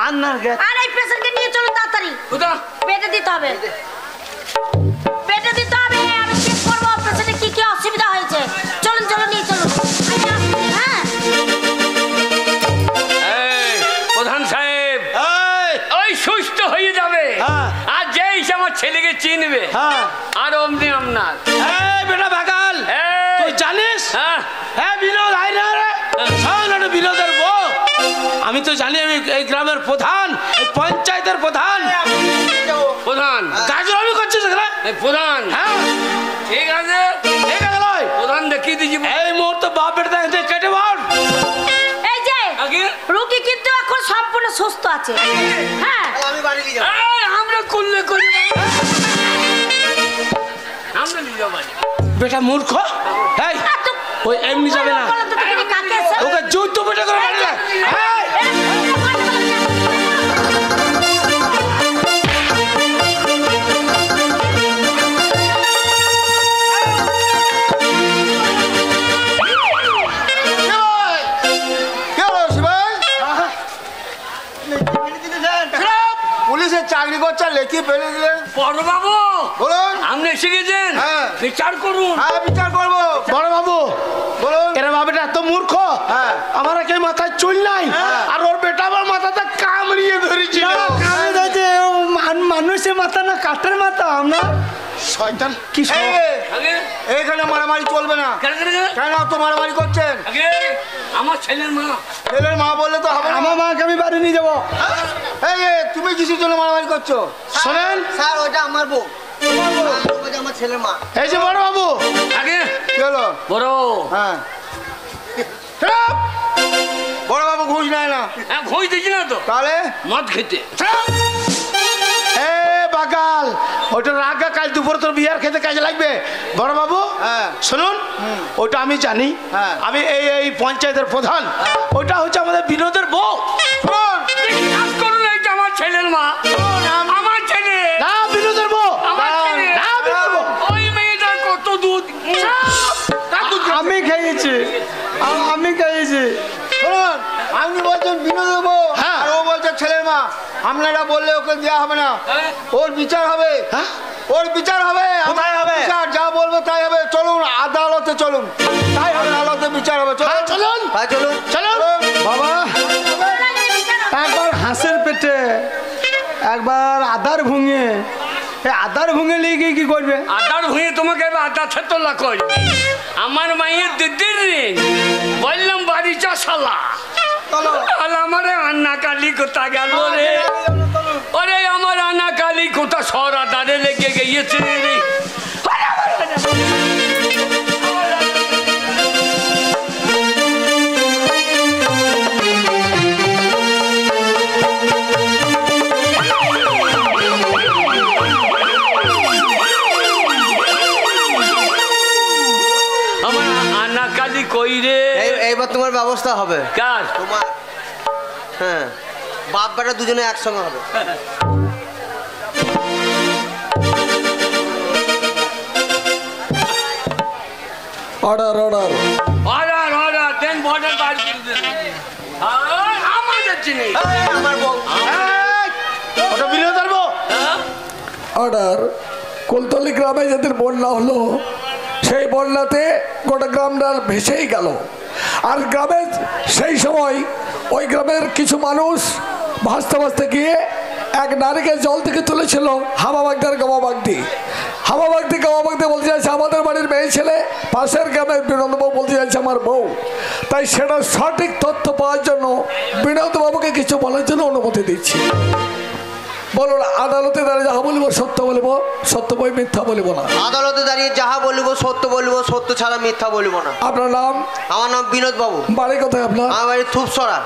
আন্নার গ্যাস। আর এই পেশেন্টকে নিয়ে চলুন তাড়াতাড়ি। কোথা পেটে দিতে হবে, পেটে দিতে হবে। আমি চেক করবো পেশেন্টে কি কি অসুবিধা হয়েছে। চলুন চলুন নিয়ে চলুন। আমি আসছি, হ্যাঁ। এই প্রধান সাহেব, ওই সুস্থ হয়ে যাবে হ্যাঁ। আর যেই সে আমার ছেলেকে চিনবে হ্যাঁ আর অমনি আপনার। এই বেটা বাগাল, এই, তুই জানিস? হ্যাঁ হ্যাঁ বিনোদ আয় না রে। শোন, এটা বিনোদের বউ। আমি তো জানি আমি এই গ্রামের প্রধান, এই পঞ্চায়েতের প্রধান। প্রধান, কাজ আমি করছিস এখানে? এই প্রধান, হ্যাঁ ঠিক আছে ঠিক আছে লয়। প্রধান দেখিয়ে দিচ্ছি। এই মুহূর্তে বাপ বেটা দেখে কেটে বল। এই যে আগে রোগী কিন্তু এখন সম্পূর্ণ সুস্থ আছে। হ্যাঁ, আমি বাড়ি নিয়ে যাবো। এই, আমরা করলে করি আমরা নিয়ে যাবো। বেটা মূর্খ। এই আর তো- ওই এমনি যাবে না, বলো তো তুমি কাকে এসে? ওকে যুদ্ধ বেটা করে মারলে। এই, পুলিশের চাকরি করছে লেখি ফেলে দিলেন। বড় বাবু বলুন। আপনি এসে গেছেন, হ্যাঁ। বিচার করুন। হ্যাঁ বিচার করবো। বড় বাবু বলুন। এরা বাবাটা এত মূর্খ, হ্যাঁ। আমার কে মাথায় চুল নাই, হ্যাঁ। আর ওর বেটা আমার মাথাতে কামড়িয়ে ধরেছিল। মানুষের মাথা না কাঠের মাথা আমরা শয়তান কি আগে এইখানে মারামারি চলবে না। কেন কেন কেন? কেন তো মারামারি করছেন? আগে আমার ছেলের মা। ছেলের মা বললে তো হবে না। আমার মাকে আমি বাড়ি নিয়ে যাবো। এই তুমি কিসের জন্য মারামারি করছো? শোনেন, স্যার ওটা আমার বউ, ওটা আমার ছেলের মা। এই যে বড় বাবু, আগে কি হলো? বড় হ্যাঁ বড় বাবু ঘুষ নেয় না ঘুষ দিচ্ছি না তো, তাহলে মদ খেতে। এ বাগাল, ওটা রাগা কাল দুপুর তোর বিয়ার খেতে কাজে লাগবে। বড় বাবু হ্যাঁ। শুনুন, ওটা আমি জানি, হ্যাঁ। আমি এই পঞ্চায়েতের প্রধান, ওটা হচ্ছে আমাদের বিনোদের বউ। শোন, কাজ করুন, এই যে আমার ছেলের মা, আমার ছেলে, না বিনোদের বউ, আমার ছেলে। না বিনোদের বউ। ওই মেয়েটার কত দুধ, আমি খেয়েছি, আমি খেয়েছি। শুনুন, আপনি বলছেন বিনোদ বাবু, হ্যাঁ। আর ও বলছে ছেলের মা। আপনারা বললে ওকে দেওয়া হবে না, হ্যাঁ। ওর বিচার হবে। হ্যাঁ? ওর বিচার হবে। কোথায় হবে? বিচার যা বলবো তাই হবে। চলুন আদালতে চলুন, তাই হবে, আদালতে বিচার হবে। হ্যাঁ, চলুন হ্যাঁ চলুন। চলুন। বাবা একবার হাঁসের পেটে, একবার আদার ভুঙে, এই আদার ভুঙে নিয়ে গিয়ে কি করবে? আদার ভুঁয়ে তোমাকে এবার আদা থেতলা করবে। আমার মায়ের দিদির ঋণ, বললাম বাড়ি চাষালা, আর আমার আন্না কালী কোথা গেল রে? ওরে আমার আন্না কালী কোথা সরা দাঁড়ে লেগে গিয়েছে রে। আমার আন্না কালী কই রে? এইবার তোমার ব্যবস্থা হবে। কার? তোমার, হ্যাঁ, বাপ বেটা দুজনে একসঙ্গে হবে। অর্ডার অর্ডার অর্ডার অর্ডার দেন, বর্ডার বার করে দেন। আমার যাচ্ছি নেই। আমার বউ, অর্ডার। কুলতলি গ্রামে যাদের বন্যা হলো, সেই বন্যাতে গোটা গ্রামটা ভেসেই গেল। আর গ্রামের সেই সময় ওই গ্রামের কিছু মানুষ ভাসতে ভাসতে গিয়ে এক নারীকে জল থেকে তুলেছিল হামা বাগদার গাওয়া বাগদি। হামা বাগদি গাওয়া বাগদি বলতে চাইছে আমাদের বাড়ির মেয়ে ছেলে, পাশের গ্রামের বিনোদবাবু বলতে চাইছে আমার বউ। তাই সেটা সঠিক তথ্য পাওয়ার জন্য বিনোদবাবুকে কিছু বলার জন্য অনুমতি দিচ্ছি। বলুন, আদালতে দাঁড়িয়ে যাহা বলিব সত্য বলিব, সত্য বই মিথ্যা বলিব না। আদালতে দাঁড়িয়ে যাহা বলিব সত্য বলিব, সত্য ছাড়া মিথ্যা বলিব না। আপনার নাম? আমার নাম বিনোদ বাবু। বাড়ি কোথায় আপনার? আমার বাড়ি থুপসরা।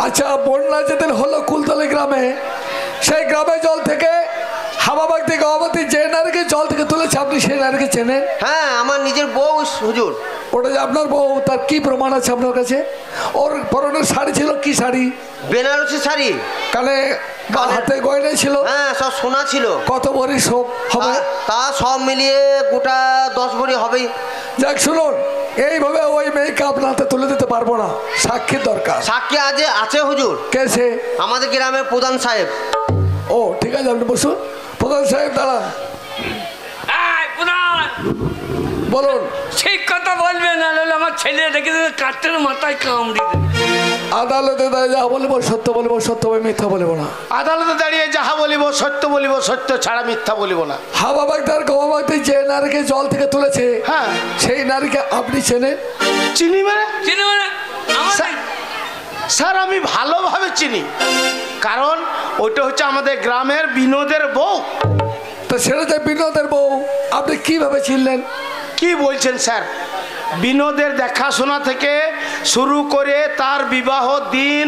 আচ্ছা, বন্যা যেদিন হলো কুলতলি গ্রামে, সেই গ্রামে জল থেকে হামাবাগদি গাওয়াবাতি যে নারীকে জল থেকে তুলেছে, আপনি সেই নারীকে চেনেন? হ্যাঁ, আমার নিজের বউ হুজুর। ওটা যে আপনার বউ, তার কি প্রমাণ আছে আপনার কাছে? ওর পরনের শাড়ি ছিল কি শাড়ি? বেনারসি শাড়ি। কানে হাতে গয়না ছিল? হ্যাঁ, সব সোনা ছিল। কত ভরি সব হবে? তা সব মিলিয়ে গোটা 10 ভরি হবেই। যাক, শুনুন, এইভাবে ওই মেয়েকে আপনার হাতে তুলে দিতে পারবো না, সাক্ষী দরকার। সাক্ষী আছে হুজুর। কে সে? আমাদের গ্রামের প্রধান সাহেব। ও ঠিক আছে, আপনি বসুন। প্রধান সাহেব দাঁড়ান। বলুন। ঠিক কথা বলবে না, আমার ছেলে রেখে কাঠের মাথায় কামড়ি দেবে। আদালতে দাঁড়িয়ে যাহা বলিব সত্য বলিব, সত্য বই মিথ্যা বলিব না। আদালতে দাঁড়িয়ে যাহা বলিব সত্য বলিব, সত্য ছাড়া মিথ্যা বলিব না। হাওয়া বাগদার গাওয়া বাগদি যে নারীকে জল থেকে তুলেছে, হ্যাঁ, সেই নারীকে আপনি চেনেন? চিনি মানে? চিনি মানে? স্যার, আমি ভালোভাবে চিনি, কারণ ওইটা হচ্ছে আমাদের গ্রামের বিনোদের বউ। তো সেটা যে বিনোদের বউ, আপনি কিভাবে চিনলেন? কি বলছেন স্যার? বিনোদের দেখাশোনা থেকে শুরু করে তার বিবাহ দিন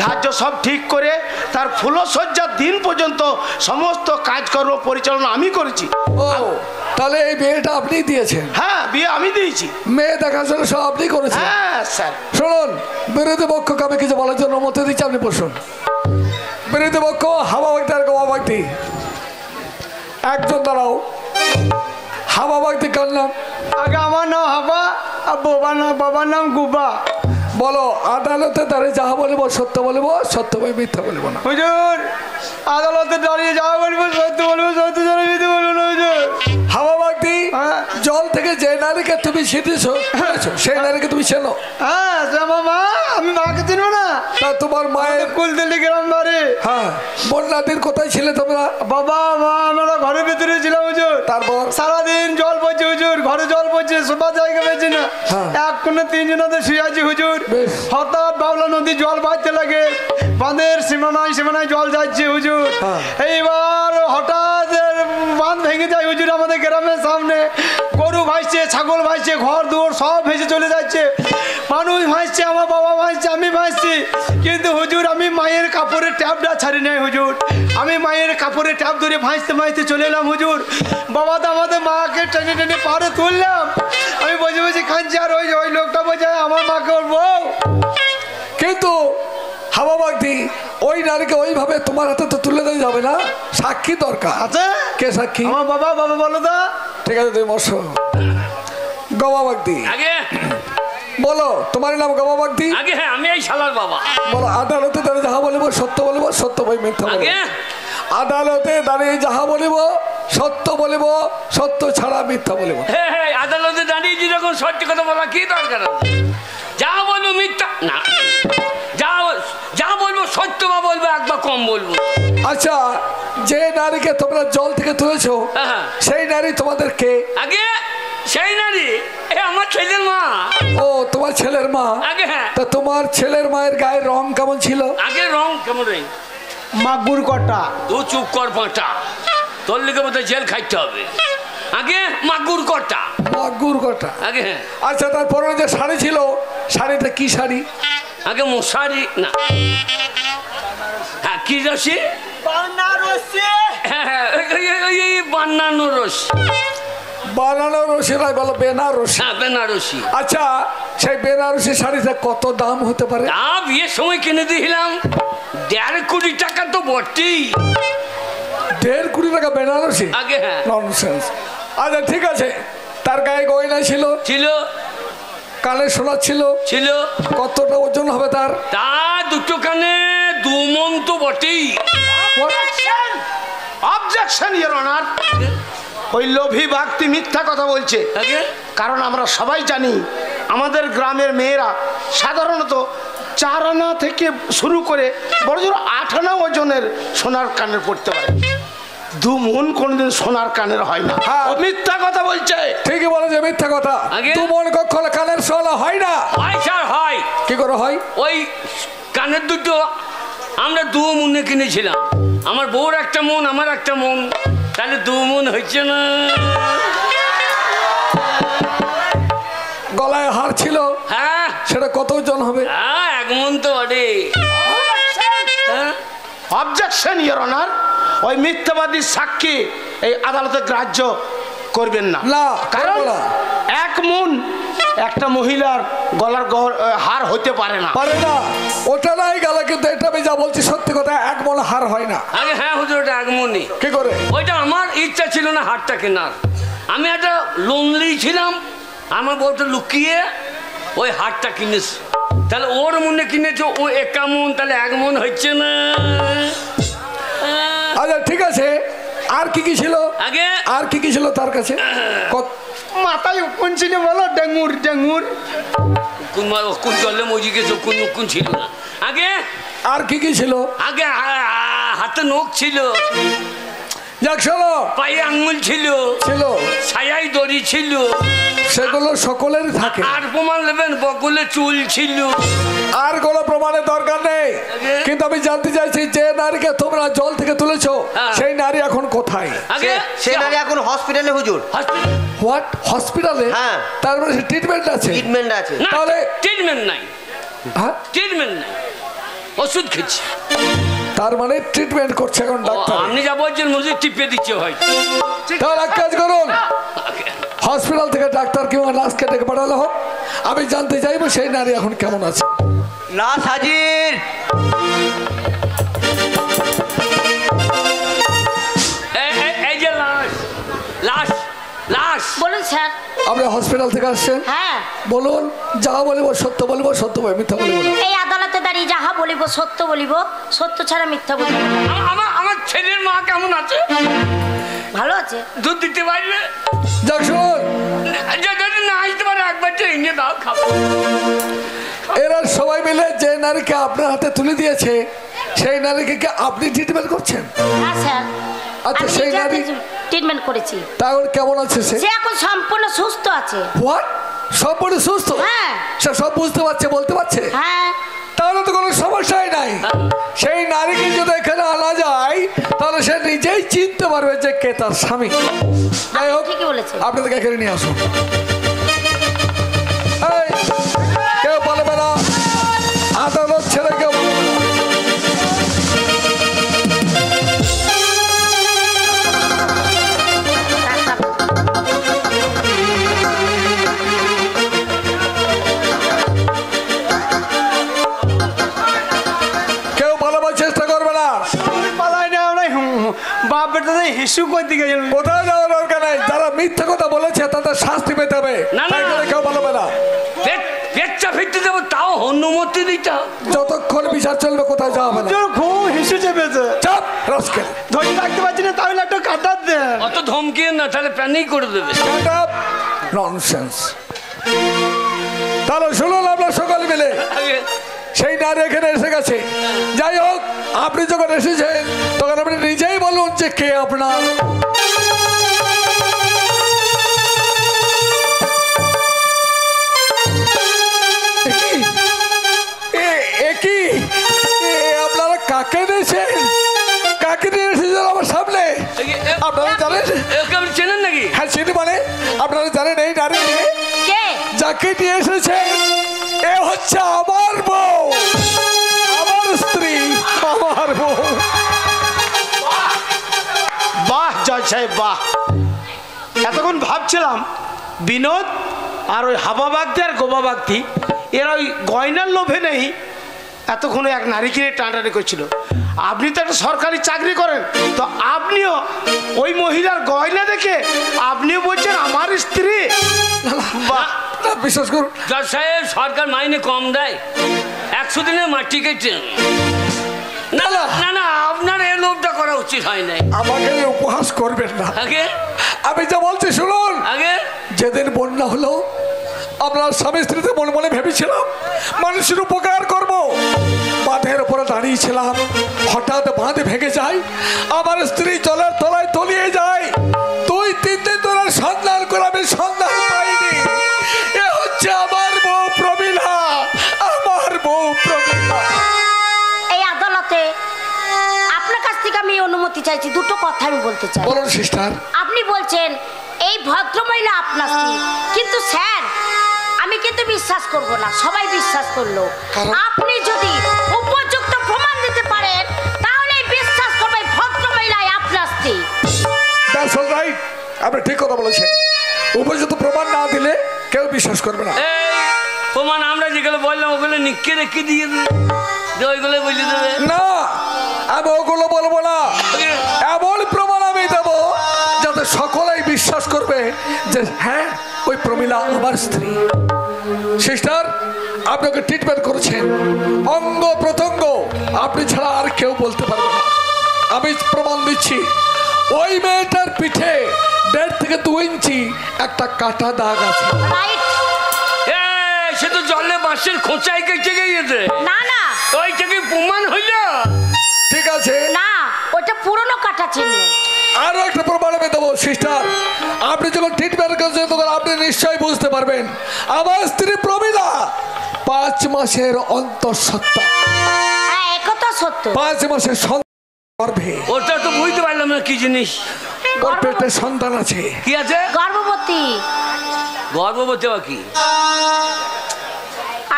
ধার্য সব ঠিক করে তার ফুলসজ্জার দিন পর্যন্ত সমস্ত কাজকর্ম পরিচালনা আমি করেছি। ও, তাহলে এই বিয়েটা আপনি দিয়েছেন? হ্যাঁ, বিয়ে আমি দিয়েছি। মেয়ে দেখাশোনা সব আপনি করেছেন? হ্যাঁ স্যার। শুনুন, বিরোধী পক্ষকে আমি কিছু বলার জন্য অনুমতি দিচ্ছি, আপনি বসুন। বিরোধী পক্ষ হাওয়া বাগদার গাওয়া বাগদি, একজন দাঁড়াও। হাওয়া বাগদি কার নাম? আগে আমার নাম হাবা আর বাবার নাম গুবা। বলো, আদালতে দাঁড়িয়ে যাহা বলিব সত্য বলিব, সত্য বই মিথ্যা বলিব না। হুজুর, আদালতে দাঁড়িয়ে যাওয়া বলবো সত্য বলবো, সত্য ছাড়া মিথ্যে বলবো না হুজুর। হাওয়া বাগদি, জল থেকে যে নারীকে তুমি ছিটেছো, সেই নারীকে তুমি চেনো? হ্যাঁ, সে আমার মা। আমি মাকে চিনবো না? তা তোমার মায়ের? কুলতলি গ্রাম বাড়ি। হ্যাঁ, বন্যাদিন কোথায় ছিলে তোমরা? বাবা মা আমরা ঘরের ভিতরে ছিলাম হুজুর। তারপর? সারাদিন জল পড়ছে হুজুর, ঘরে জল পড়ছে, শোবার জায়গা পেয়েছি না। হ্যাঁ। এক কোণে 3 জনাতে শুয়ে আছি হুজুর। বেশ। হঠাৎ বাবলা নদী জল বাড়তে লাগে, বাঁধের সীমানায় জল যাচ্ছে হুজুর। হ্যাঁ। এইবার হঠাৎ বাঁধ ভেঙে যায় হুজুর আমাদের গ্রামের সামনে। গরু ভাসছে, ছাগল ভাসছে, ঘর দুয়ার সব ভেসে চলে যাচ্ছে। মানুষ ভাসছে, আমার বাবা ভাসছে, আমি ভাসছি। কিন্তু হুজুর, আমি মায়ের কাপড়ের ট্যাপটা ছাড়ি নাই হুজুর। আমি মায়ের কাপড়ের ট্যাপ ধরে ভাসতে ভাসতে চলে এলাম হুজুর। বাবা তো আমাদের মাকে টেনে টেনে পাড়ে তুললাম। আমি বসে বসে কাঁদছি, আর ওই লোকটা বোঝায় আমার মাকে ওর বউ। কিন্তু হাওয়া বাগদি, ওই নারীকে ওইভাবে তোমার হাতে তো তুলে দেওয়া যাবে না, সাক্ষী দরকার। আচ্ছা, কে সাক্ষী? আমার বাবা বলো তো। ঠিক আছে, তুমি বসো। গাওয়া বাগদি, আগে বলো, তোমার নাম গাওয়া বাগদি? আগে হ্যাঁ, আমি এই শালার বাবা। বলো, আদালতে দাঁড়িয়ে যাহা বলিব সত্য বলিব, সত্য বই মিথ্যা বলিব। আগে আদালতে দাঁড়িয়ে যাহা বলিব সত্য বলিব, সত্য ছাড়া মিথ্যা বলিব। হ্যাঁ হ্যাঁ, আদালতে দাঁড়িয়ে যেরকম সত্যি কথা বলা কি দরকার আছে? যা বলবো মিথ্যা না, যা বলবো সত্য বা বলবো এক বা কম বলবো। আচ্ছা, যে নারীকে তোমরা জল থেকে তুলেছো, হ্যাঁ। সেই নারী তোমাদের কে? আগে সেই নারী আমার ছেলের মা। ও, তোমার ছেলের মা? আগে হ্যাঁ। তা তোমার ছেলের মায়ের গায়ের রং কেমন ছিল? আগে রং কেমন রে? মাগুর কটা। তুই চুপ কর পাঁটা, তোর লিখে বোধহয় জেল খাইতে হবে। আগে মাগুর কটা। মাগুর কটা? আগে হ্যাঁ। আচ্ছা, তারপরে যে শাড়ি ছিল, শাড়িটা কি শাড়ি? আগে মশারি না, হ্যাঁ কি রশি? হ্যাঁ হ্যাঁ, বান্নানো রশি। বানানো রশি নয়, বলো বেনারসি। হ্যাঁ, বেনারসি। আচ্ছা, সেই বেনারসি শাড়িটা কত দাম হতে পারে? তা বিয়ের সময় কিনে দিয়েছিলাম 1.5 কোটি টাকা তো বটেই। 1.5 কোটি টাকা বেনারসি? আগে হ্যাঁ। ননসেন্স। আচ্ছা ঠিক আছে, তার গায়ে গয়না ছিল? ছিল। কানে শোনা ছিল? ছিল। কতটা ওজন হবে তার? তা দুটো কানে 2 মণ তো বটেই। অবজেকশন। Objection your honour. ওই লোভী ব্যক্তি মিথ্যা কথা বলছে, আগে কারণ আমরা সবাই জানি আমাদের গ্রামের মেয়েরা সাধারণত 4 আনা থেকে শুরু করে বড় জোর 8 আনা ওজনের সোনার কানের পড়তে পারে, 2 মণ কোনদিন সোনার কানের হয় না। হ্যাঁ। ও মিথ্যা কথা বলছে। ঠিকই বলেছে, মিথ্যা কথা। আগে? 2 মণ কখনো কানের সোনা হয় না। হয় স্যার হয়। কি করে হয়? ওই কানের দুটো আমরা 2 মণে কিনেছিলাম, আমার বউর একটা মন আমার একটা মন, তাহলে 2 মণ হচ্ছে না। গলায় হার ছিল, হ্যাঁ সেটা কত ওজন হবে? হ্যাঁ 1 মণ তো বটে। হ্যাঁ অবজেকশন ইওর অনার। ওই মিথ্যাবাদী সাক্ষী এই আদালতে গ্রাহ্য করবেন না। না, কারণ করবো না। 1 মণ একটা মহিলার গলার হার হতে পারে না। পারে না, ওটা নাই গেল, কিন্তু এটা আমি যা বলছি সত্যি কথা, 1 মণ হার হয় না। আগে হ্যাঁ হুজুর ওটা 1 মণই। কি করে? ওইটা আমার ইচ্ছা ছিল না হারটা কেনার, আমি একটা লোনলি ছিলাম, আমার বউটা লুকিয়ে ওই হারটা কিনেছে, তাহলে ওর মনে কিনেছে ও 1 মণ, তাহলে 1 মণ হচ্ছে না। আচ্ছা ঠিক আছে, আর কি কি ছিল? আগে আর কি কি ছিল তার কাছে? মাথায় কোন ছিল বলো? ডেঙ্গুর ডেঙ্গুর। কোন জলে মজি গেছে, কোন ছিল না। আগে আর কি কি ছিল? আগে হাতে নখ ছিল, যাক শোনো, পায়ে আঙ্গুল ছিল, ছিল, ছায়াই দড়ি ছিল, সেগুলো সকলের থাকে। আর প্রমাণ নেবেন বকুলে চুল ছিল। আর কোনো প্রমাণের দরকার নেই, কিন্তু আমি জানতে চাইছি যে নারীকে তোমরা জল থেকে তুলেছো, হ্যাঁ। সেই নারী এখন কোথায়? আগে সে নারী এখন হসপিটালে হুজুর। Hospital what? হসপিটালে? হ্যাঁ। তার মানে ট্রিটমেন্ট আছে? ট্রিটমেন্ট আছে। না, তাহলে- ট্রিটমেন্ট নাই, হ্যাঁ, ট্রিটমেন্ট নাই, ওষুধ খেয়েছি। তার মানে ট্রিটমেন্ট করছে এখন ডাক্তার। আপনি যা বলছেন মনে হচ্ছে টিপে দিচ্ছে হয়। তাহলে এক কাজ করুন, হসপিটাল থেকে ডাক্তার কিংবা নার্সকে ডেকে পাঠালো হোক, আমি জানতে চাইবো সেই নারী এখন কেমন আছে। লাশ হাজির। এই যে লাশ লাশ লাশ। বলুন স্যার। আপনি হসপিটাল থেকে আসছেন? হ্যাঁ, বলুন, যা বলিব সত্য বলিব, সত্য বলিব, মিথ্যা বলিব না। এই আদালতে দাঁড়িয়ে যাহা বলিব সত্য বলিব, সত্য ছাড়া মিথ্যা বলিব না। আমার ছেলের মা কেমন আছে? ভালো আছে। দুধ দিতে পারবে? যাক শুনুন, যদি না আসতে পারে একবার এনে দাও, খাবো। এরা সবাই মিলে যে নারীকে আপনার হাতে তুলে দিয়েছে, সেই নারীকে কি আপনি ট্রিটমেন্ট করছেন? হ্যাঁ স্যার, আচ্ছা, আমি সেই নিজে নারী ট্রিটমেন্ট করেছি। তাহলে কেমন আছে সে? সে এখন সম্পূর্ণ সুস্থ আছে। হোয়াট? সম্পূর্ণ সুস্থ? হ্যাঁ। সে সব বুঝতে পারছে, বলতে পারছে? হ্যাঁ, তাহলে তো কোনো সমস্যাই নাই। সেই নারীকে যদি এখানে আনা যায়, তাহলে সে নিজেই চিনতে পারবে যে কে তার স্বামী। যাই হোক, ঠিকই বলেছেন। আপনাদেরকে এখানে নিয়ে আসুন। এই, কেউ বলবে না, আদালত ছেড়ে কেউ বলবে না। কেউ বলবার চেষ্টা করবে না। পালাই না আমরা বাপ বেটা হিসু কই দিকে গেল। কোথায় যাওয়ার দরকার নেই। যারা মিথ্যা কথা বলেছে তাদের শাস্তি পেতে হবে। না, না। তাই বলে কেউ বলবে না। পেটটা ফিরতে দেবো, তাও অনুমতি দিতে হবে। যতক্ষণ বিচার চলবে কোথায় যাওয়া হবে না। তোর খুব হিসু চেপেছে। চাপ রসকেল। ধরে রাখতে পারছি না, তাহলে একটা কাটার দেন। অত ধমকিয়ে না, তাহলে প্যানিক করে দেবে। ননসেন্স। তাহলে শুনুন, আমরা সকল মিলে আগে সেই নারী এখানে এসে গেছে। যাই হোক, আপনি যখন এসেছেন তখন আপনি নিজেই বলুন যে কে আপনার। আপনারা কাকে নিয়েছেন? কাকে নিয়ে এসেছেন আমার সামনে? আপনারা জানেন? একে আপনি চেনেন নাকি? হ্যাঁ, চিনি। মানে আপনারা জানেন এই নারী কে? যাকে নিয়ে এসেছেন এ হচ্ছে আমার বউ, আমার স্ত্রী, আমার বউ। বাহ জয় সাহেব, বাহ। এতক্ষণ ভাবছিলাম বিনোদ আর ওই হাবা বাগদি আর গোবা বাগদি এরা ওই গয়নার লোভে নেই, এতক্ষণে এক নারীকে নিয়ে টানাটানি করছিল। আপনি তো একটা সরকারি চাকরি করেন, তো আপনিও ওই মহিলার গয়না দেখে আপনিও বলছেন আমার স্ত্রী। বাহ। না, বিশ্বাস করুন, জজ সাহেব, সরকার মাইনে কম দেয়, 100 দিনের মাটি কেটে। না না না না, আপনার এই লোভটা করা উচিত হয় নাই। আমাকে নিয়ে উপহাস করবেন না। আগে আমি যা বলছি শুনুন। আগে যেদিন বন্যা হলো আমরা স্বামী স্ত্রীতে মনে মনে ভেবেছিলাম মানুষের উপকার করব। বাঁধের উপরে দাঁড়িয়েছিলাম, হঠাৎ বাঁধ ভেঙে যায়, আমার স্ত্রী জলের তলায় তলিয়ে যায়। 2-3 দিন ধরে সন্ধান করে আমি সন্ধান পাইনি। এ হচ্ছে আমার বউ প্রমীলা, আমার বউ প্রমীলা। এই আদালতে আপনার কাছ থেকে আমি অনুমতি চাইছি, দুটো কথা আমি বলতে চাই। বলুন সিস্টার। আপনি বলছেন এই ভদ্রমহিলা আপনার স্ত্রী, কিন্তু স্যার আমি কিন্তু বিশ্বাস করব না, সবাই বিশ্বাস করলো। আপনি যদি উপযুক্ত প্রমাণ দিতে পারেন তাহলে বিশ্বাস করবে ভদ্রমহিলাই আপনার স্ত্রী। দ্যাটস অল রাইট, আপনি ঠিক কথা বলেছেন। উপযুক্ত প্রমাণ না দিলে কেউ বিশ্বাস করবে না। এই প্রমাণ আমরা যেগুলো বললাম ওগুলো নিকে রেখে দিয়ে দেবে, যে ওইগুলো বলে দেবে না, আমি ওগুলো বলবো না। এমন প্রমাণ আমি দেবো যাতে সকলেই বিশ্বাস করবে যে হ্যাঁ ওই প্রমীলা আমার স্ত্রী। সিস্টার, আপনাকে ট্রিটমেন্ট করেছেন, অঙ্গ প্রত্যঙ্গ আপনি ছাড়া আর কেউ বলতে পারবে না। আমি প্রমাণ দিচ্ছি, ওই মেয়েটার পিঠে 1.5 থেকে 2 ইঞ্চি একটা কাটা দাগ আছে। রাইট? সে তো জলে বাঁশের খোঁচাই কেটে গিয়েছে। না না, ওই থেকে প্রমাণ হইল। ঠিক আছে, না ওটা পুরনো কাটা চিহ্ন। আরো একটা প্রমাণ আমি দেবো সিস্টার। আপনি যখন ট্রিটমেন্ট করছেন তখন আপনি নিশ্চয়ই বুঝতে পারবেন আমার স্ত্রী প্রমীলা 5 মাসের অন্তঃসত্ত্বা। হ্যাঁ একথা সত্য। 5 মাসের গর্ভে। ওটা তো বুঝতে পারলাম না কি জিনিস। ওর পেটে সন্তান আছে। কি আছে? গর্ভবতী। গর্ভবতী বা কি?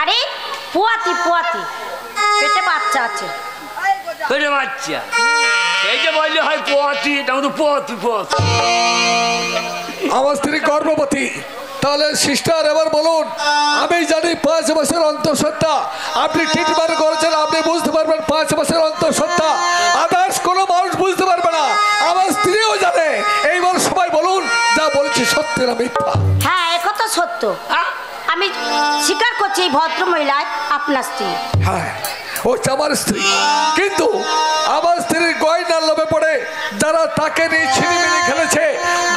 আরে পুয়াতি পুয়াতি, পেটে বাচ্চা আছে। পেটে বাচ্চা? এই যে বললে হয় পোয়াতি, তাও তো পোয়াতি পোয়াতি। আমার স্ত্রী গর্ভবতী। তাহলে সিস্টার এবার বলুন, আমি জানি 5 মাসের অন্তঃসত্ত্বা। আপনি ট্রিটমেন্ট করেছেন, আপনি বুঝতে পারবেন 5 মাসের অন্তঃসত্ত্বা। আদার্স কোনো মানুষ বুঝতে পারবে না। আমার স্ত্রীও জানে। এইবার সবাই বলুন যা বলছি সত্যি না মিথ্যা। হ্যাঁ একথা সত্য। আমি স্বীকার করছি এই ভদ্রমহিলায় আপনার স্ত্রী। হ্যাঁ ও আমার স্ত্রী, কিন্তু আমার স্ত্রীর গয়নার লোভে পড়ে যারা তাকে নিয়ে ছিনিমিনি খেলেছে,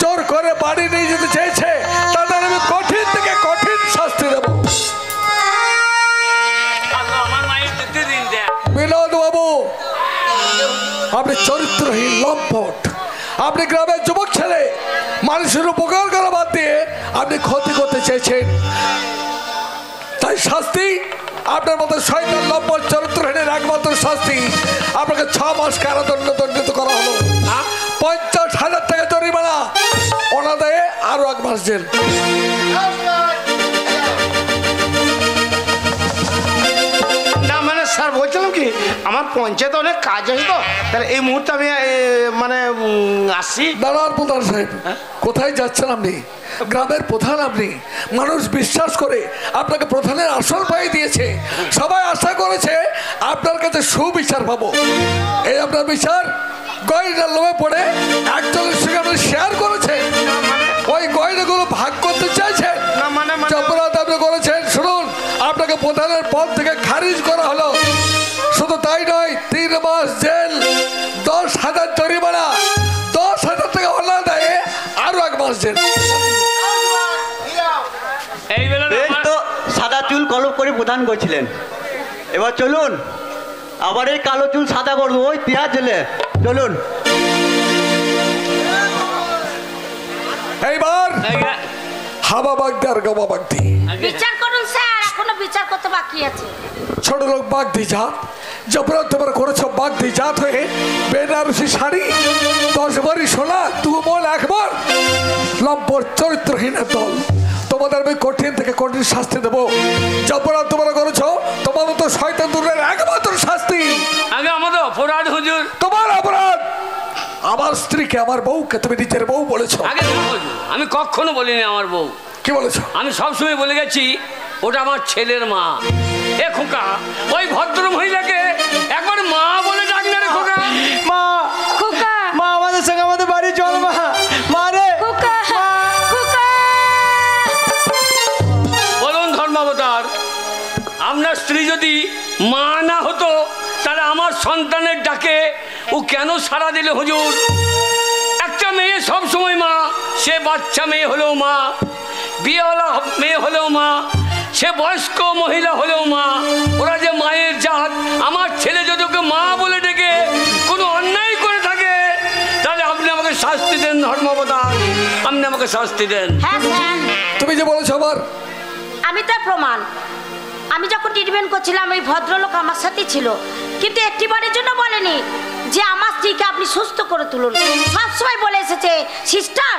জোর করে বাড়ি নিয়ে যেতে চেয়েছে, তাদের আমি কঠিন থেকে কঠিন শাস্তি দেব। আমার মায়ের যেতে দিন দেখ। বিনোদ বাবু, আপনি চরিত্রহীন লম্পট। আপনি গ্রামের যুবক ছেলে, মানুষের উপকার করা বাদ দিয়ে আপনি ক্ষতি করতে চেয়েছেন। তাই শাস্তি আপনার মতো শয়তান লম্পট চরিত্রহীনের একমাত্র শাস্তি আপনাকে 6 মাস কারাদণ্ড দণ্ডিত করা হলো। 50,000 টাকা জরিমানা, অনাদায়ে আরো 1 মাস জেল। না মানে স্যার বলছিলাম কি, আমার পঞ্চায়েতে অনেক কাজ আছে তো, তাহলে এই মুহূর্তে আমি মানে আসছি। দাঁড়ান প্রধান সাহেব, কোথায় যাচ্ছেন আপনি? গ্রামের প্রধান আপনি। মানুষ বিশ্বাস করে আপনাকে প্রধানের আসন পাই দিয়েছে। সবাই আশা করেছে আপনার কাছে সুবিচার পাবো। এই আপনার বিচার? গয়নার লোভে পড়ে একজনের সঙ্গে আপনি শেয়ার করেছেন, ওই গয়নাগুলো ভাগ করতে চাইছেন। না মানে অপরাধ আপনি করেছেন। শুনুন, আপনাকে প্রধানের পদ থেকে খারিজ করা হলো। শুধু তাই নয়, 3 মাস জেল, 10,000 জরিমানা, 10,000 টাকা অনাদায়ে আরো 1 মাস জেল। এই বেলা বেশ তো, সাদা চুল কলপ করে প্রধান করছিলেন, এবার চলুন আবার এই কালো চুল সাদা করবো ওই 3 জেলে। চলুন এইবার হাবা বাগদি আর গবা বাগদি। বিচার করুন স্যার, এখনো বিচার করতে বাকি আছে। ছোট লোক বাগদি জাত, যপরাধ তোমরা করেছ বাগদি জাত হয়ে বেনারসি শাড়ি, 10 ভরি সোনা, 2 মণ 1 বার, লম্পট চরিত্রহীনের দল। তোমাদের আমি কঠিন থেকে কঠিন শাস্তি দেবো। যপরাধ তোমরা করেছ, তোমার মতো শয়তান দূরের একমাত্র শাস্তি। আগে আমাদের অপরাধ হুজুর। তোমার অপরাধ, আমার স্ত্রীকে, আমার বউকে তুমি নিজের বউ বলেছো। আগে আমি কখনো বলিনি আমার বউ। কি বলেছো? আমি সবসময় বলে গেছি ওটা আমার ছেলের মা। এ খোকা, ওই ভদ্র মহিলাকে একবার মা বলে ডাক না রে খোকা। মা, খোকা মা আমাদের সঙ্গে আমাদের বাড়ি চল। মা, মা রে। খোকা খোকা। বলুন ধর্মাবতার, আপনার স্ত্রী যদি মা না হতো তাহলে আমার আমার সন্তানের ডাকে ও কেন সাড়া দিল হুজুর? একটা মেয়ে সব সময় মা, সে বাচ্চা মেয়ে হলেও মা, বিয়েওয়ালা মেয়ে হলেও মা, সে বয়স্ক মহিলা হলেও মা, ওরা যে মায়ের জাত। আমার ছেলে যদি ওকে মা বলে ডেকে কোনো অন্যায় করে থাকে, তাহলে আপনি আমাকে শাস্তি দেন ধর্মপ্রধান, আপনি আমাকে শাস্তি দেন। হ্যাঁ স্যার, তুমি যে বলেছো আবার আমি তার প্রমাণ। আমি যখন ট্রিটমেন্ট করছিলাম ওই ভদ্রলোক আমার সাথে ছিল, কিন্তু একটিবারের জন্য বলেনি যে আমার স্ত্রীকে আপনি সুস্থ করে তুলুন। সবসময় বলে এসেছে, সিস্টার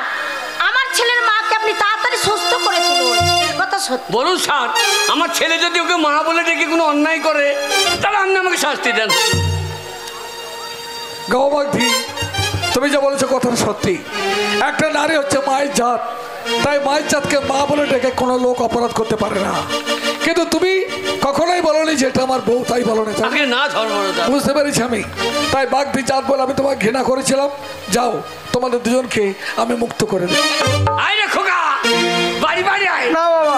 আমার ছেলের মাকে আপনি তাড়াতাড়ি সুস্থ করে তুলুন। কথা সত্যি। বলুন স্যার, আমার ছেলে যদি ওকে মা বলে ডেকে কোনো অন্যায় করে, তাহলে আপনি আমাকে শাস্তি দেন। গৌবাগধি, তুমি যা বলেছো কথাটা সত্যি। একটা নারী হচ্ছে মায়ের জাত, তাই মায়ের জাতকে মা বলে ডেকে কোনো লোক অপরাধ করতে পারে না। কিন্তু তুমি কখনোই বলোনি যে এটা আমার বউ, তাই বলো আগে না ধর্মপ্রধান। বুঝতে পেরেছি আমি, তাই বাগদি জাত বলে আমি তোমাকে ঘৃণা করেছিলাম। যাও, তোমাদের দুজনকে আমি মুক্ত করে দিই। আয় রে খোকা, বাড়ি বাড়ি আয়। না বাবা,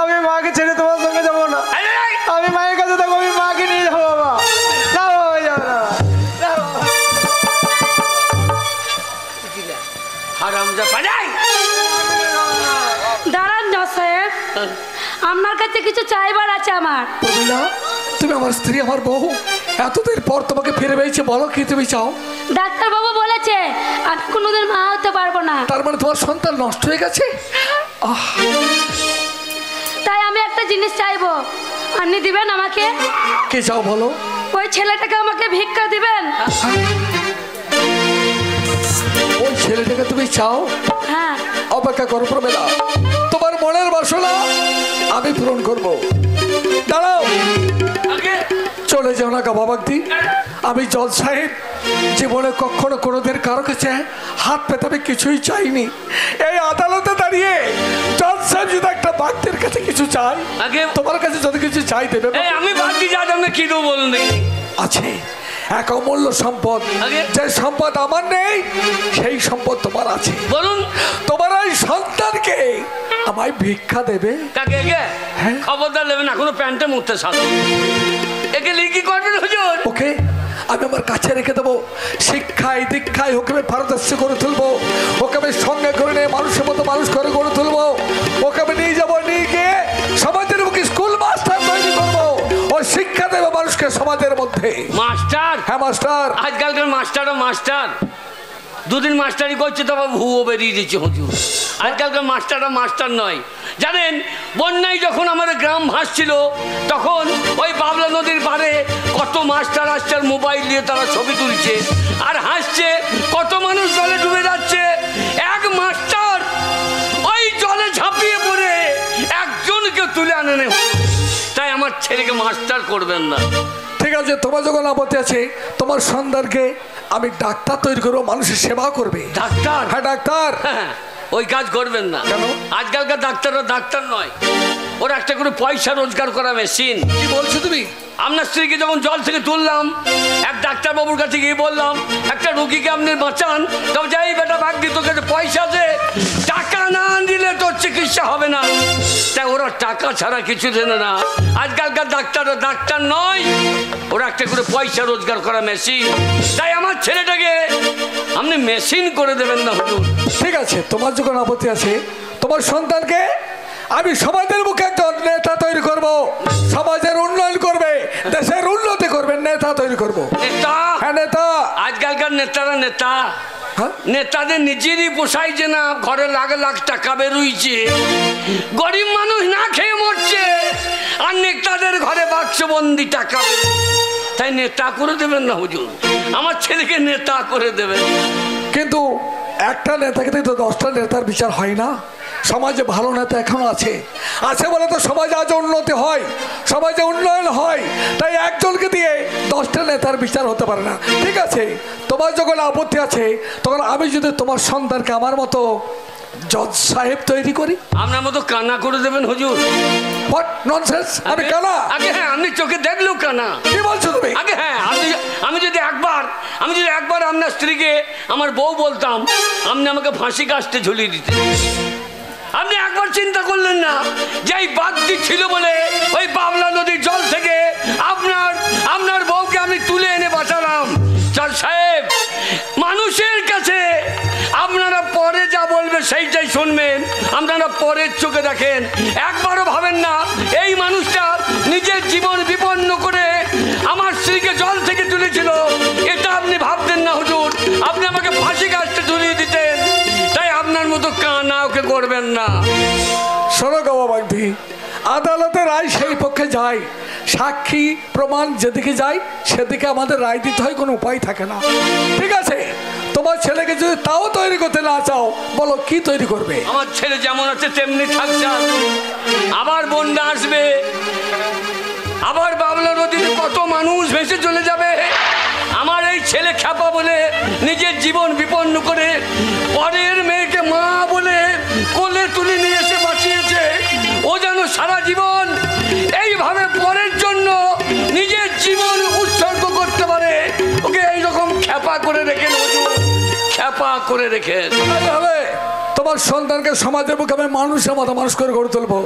আমি মাকে ছেড়ে তোমার সঙ্গে যাবো না। আয়, আয়, আয়। আমি মায়ের কাছে থাকবো, আমি মাকে নিয়ে যাবো বাবা। না বাবা, যাবো না। হারামজা পালাই। দাঁড়ান না সাহেব, আপনার কাছে কিছু চাইবার আছে আমার। প্রমীলা, তুমি আমার স্ত্রী, আমার বউ, এতদিন পর তোমাকে ফিরে পেয়েছে, বলো কি তুমি চাও? ডাক্তারবাবু বলেছে আমি কোনোদিন মা হতে পারবো না। তার মানে তোমার সন্তান নষ্ট হয়ে গেছে? তাই আমি একটা জিনিস চাইবো, আপনি দিবেন আমাকে? কে চাও বলো? ওই ছেলেটাকে আমাকে ভিক্ষা দিবেন। ওই ছেলেটাকে তুমি চাও? হ্যাঁ। অপেক্ষা করো প্রমীলা, তোমার মনের বাসনা আমি পূরণ করব। দাঁড়াও, চলে যাও না বাবাগদি। আমি জজ সাহেব জীবনে কখনো কোনোদিন কারো কাছে হাত পেতে আমি কিছুই চাইনি। এই আদালতে দাঁড়িয়ে জজ সাহেব যদি একটা বাগদির কাছে কিছু চাই, তোমার কাছে যদি কিছু চাই দেবে। আমি বাগদি জাত, আমি কি দেবো বলুন দেখি? আছে এক অমূল্য সম্পদ, যে সম্পদ আমার নেই সেই সম্পদ তোমার আছে। বলুন। তোমার ওই সন্তানকে আমায় ভিক্ষা দেবে। কাকে? হ্যাঁ। খবরদার নেবেন না, কোনো প্যান্টে মুখতে সাথে একে লিখি করবেন হুজুর। ওকে আমি আমার কাছে রেখে দেবো, শিক্ষায় দীক্ষায় ওকে আমি পারদর্শী করে তুলবো, ওকে আমি সঙ্গে করে নিয়ে মানুষের মতো মানুষ করে গড়ে তুলবো, ওকে আমি নিয়ে যাবো, নিয়ে গিয়ে সমাজের মুখে স্কুল মাস্টার তৈরি করবো, ও শিক্ষা দেবে মানুষকে সমাজের মধ্যে। মাস্টার? হ্যাঁ মাস্টার। আজকালকার মাস্টারও মাস্টার, দুদিন মাস্টারি করছে তারপর ভুয়ো বেরিয়ে দিচ্ছে হুজুর। আজকালকার মাস্টাররা মাস্টার নয়। জানেন, বন্যায় যখন আমাদের গ্রাম ভাসছিল, তখন ওই বাবলা নদীর পাড়ে কত মাস্টার আসছে, আর মোবাইল দিয়ে তারা ছবি তুলছে আর হাসছে। কত মানুষ জলে ডুবে যাচ্ছে, এক মাস্টার ওই জলে ঝাঁপিয়ে পড়ে একজনকে তুলে আনে নেই। তাই আমার ছেলেকে মাস্টার করবেন না। ঠিক আছে, তোমার যখন আপত্তি আছে, তোমার সন্তানকে আমি ডাক্তার তৈরি করবো, মানুষের সেবা করবে। ডাক্তার? হ্যাঁ ডাক্তার। ওই কাজ করবেন না। কেন? আজকালকার ডাক্তাররা ডাক্তার নয়, ওরা একটা করে পয়সা রোজগার করা মেশিন। কি বলছো তুমি? আপনার স্ত্রীকে যখন জল থেকে তুললাম, এক ডাক্তারবাবুর কাছে গিয়ে বললাম একটা রুগীকে আপনি বাঁচান, তবে যাই বেটা বাগদি, তোর কাছে পয়সা আছে, টাকা না দিলে তোর চিকিৎসা হবে না। তাই ওরা টাকা ছাড়া কিছু জানে না। আজকালকার ডাক্তাররা ডাক্তার নয়, ওরা একটা করে পয়সা রোজগার করা মেশিন। তাই আমার ছেলেটাকে আপনি মেশিন করে দেবেন না হুজুর। ঠিক আছে, তোমার যখন আপত্তি আছে, তোমার সন্তানকে আমি সমাজের মুখে একজন নেতা তৈরি করব, সমাজের উন্নয়ন করবে, দেশের উন্নতি করবে, নেতা তৈরি করব। নেতা? হ্যাঁ নেতা। আজকালকার নেতারা নেতা, হ্যাঁ? নেতাদের নিজেরই পোষাইছে না, ঘরে লাখ লাখ টাকা বেরোইছে, গরিব মানুষ না খেয়ে মরছে, আর নেতাদের ঘরে বাক্সবন্দি টাকা বেরোয়। তাই নেতা করে দেবেন না হুজুর, আমার ছেলেকে নেতা করে দেবেন। কিন্তু একটা নেতাকে তো 10টা নেতার বিচার হয় না। সমাজে ভালো নেতা এখনো আছে, আছে বলে তো সমাজে আজ উন্নতি হয়, সমাজে উন্নয়ন হয়। তাই একজনকে দিয়ে 10টা নেতার বিচার হতে পারে না। ঠিক আছে, তোমার যখন আপত্তি আছে, তখন আমি যদি তোমার সন্তানকে আমার মতো জজ সাহেব তৈরি করি। আপনার মতো কানা করে দেবেন হুজুর? What nonsense! আমি কানা? আগে হ্যাঁ, আপনি চোখে দেখলেও কানা। কি বলছো তুমি? আগে হ্যাঁ, আমি যদি একবার আপনার স্ত্রীকে আমার বউ বলতাম, আপনি আমাকে ফাঁসি কাস্টে ঝুলিয়ে দিতেন। আপনি একবার চিন্তা করলেন না যে এই বাগদি ছিল বলে ওই বাবলা নদীর জল থেকে আপনার বউকে পরের চোখে দেখেন, একবারও ভাবেন না এই মানুষটা নিজের জীবন বিপন্ন করে আমার স্ত্রীকে জল থেকে তুলেছিল। এটা আপনি ভাবতেন না হুজুর, আপনি আমাকে ফাঁসি গাছটা ঝুলিয়ে দিতেন। তাই আপনার মতো কানা ওকে করবেন না। শোনো গো বাবাজি, আদালতের রায় সেই পক্ষে যায়, সাক্ষী প্রমাণ যেদিকে যায় সেদিকে আমাদের রায় দিতে হয়, কোনো উপায় থাকে না। ঠিক আছে, তোমার ছেলেকে যদি তাও তৈরি করতে না চাও, বলো কি তৈরি করবে? আমার ছেলে যেমন আছে তেমনি থাকছে। আবার বন্যা আসবে, আবার বাবলা নদীতে কত মানুষ ভেসে চলে যাবে। আমার এই ছেলে খ্যাপা বলে নিজের জীবন বিপন্ন করে পরের মেয়েকে মা বলে কোলে তুলে নিয়ে এসে বাঁচিয়েছে। ও যেন সারা জীবন এইভাবে পরের জন্য নিজের জীবন উৎসর্গ করতে পারে। ওকে এইরকম খ্যাপা করে রেখে, খ্যাপা করে রেখে হবে তোমার সন্তানকে সমাজের মুখে আমি মানুষের মতো মানুষ করে গড়ে তুলবো।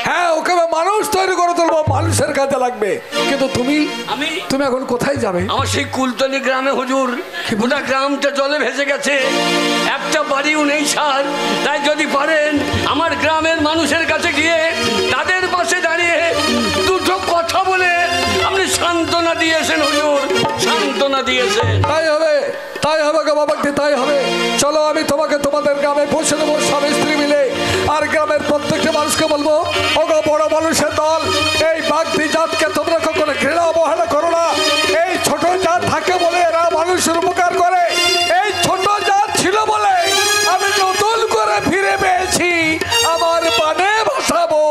হ্যাঁ, ওকে আমি মানুষ তৈরি করে তুলবো, মানুষের কাজে লাগবে। কিন্তু তুমি এখন কোথায় যাবে? আমার সেই কুলতলি গ্রামে হুজুর, গোটা গ্রামটা জলে ভেসে গেছে, একটা বাড়িও নেই সার। তাই যদি পারেন আমার গ্রামের মানুষের কাছে গিয়ে তাদের পাশে দাঁড়িয়ে দুটো কথা বলে আপনি সান্ত্বনা দিয়েছেন হুজুর, সান্ত্বনা দিয়েছেন। তাই হবে, তাই হবে গো বাবাজি, তাই হবে। চলো, আমি তোমাকে তোমাদের গ্রামে পৌঁছে দেবো স্বামী স্ত্রী মিলে। আর গ্রামের প্রত্যেকটা মানুষকে বলবো, ও গো বড় মানুষের দল, এই বাগদি জাতকে তোমরা কখনো ঘৃণা অবহেলা করো না। এই ছোট জাত থাকে বলে এরা মানুষের উপকার করে। এই ছোট জাত ছিল বলে আমি নতুন করে ফিরে পেয়েছি আমার পানে বসাবো।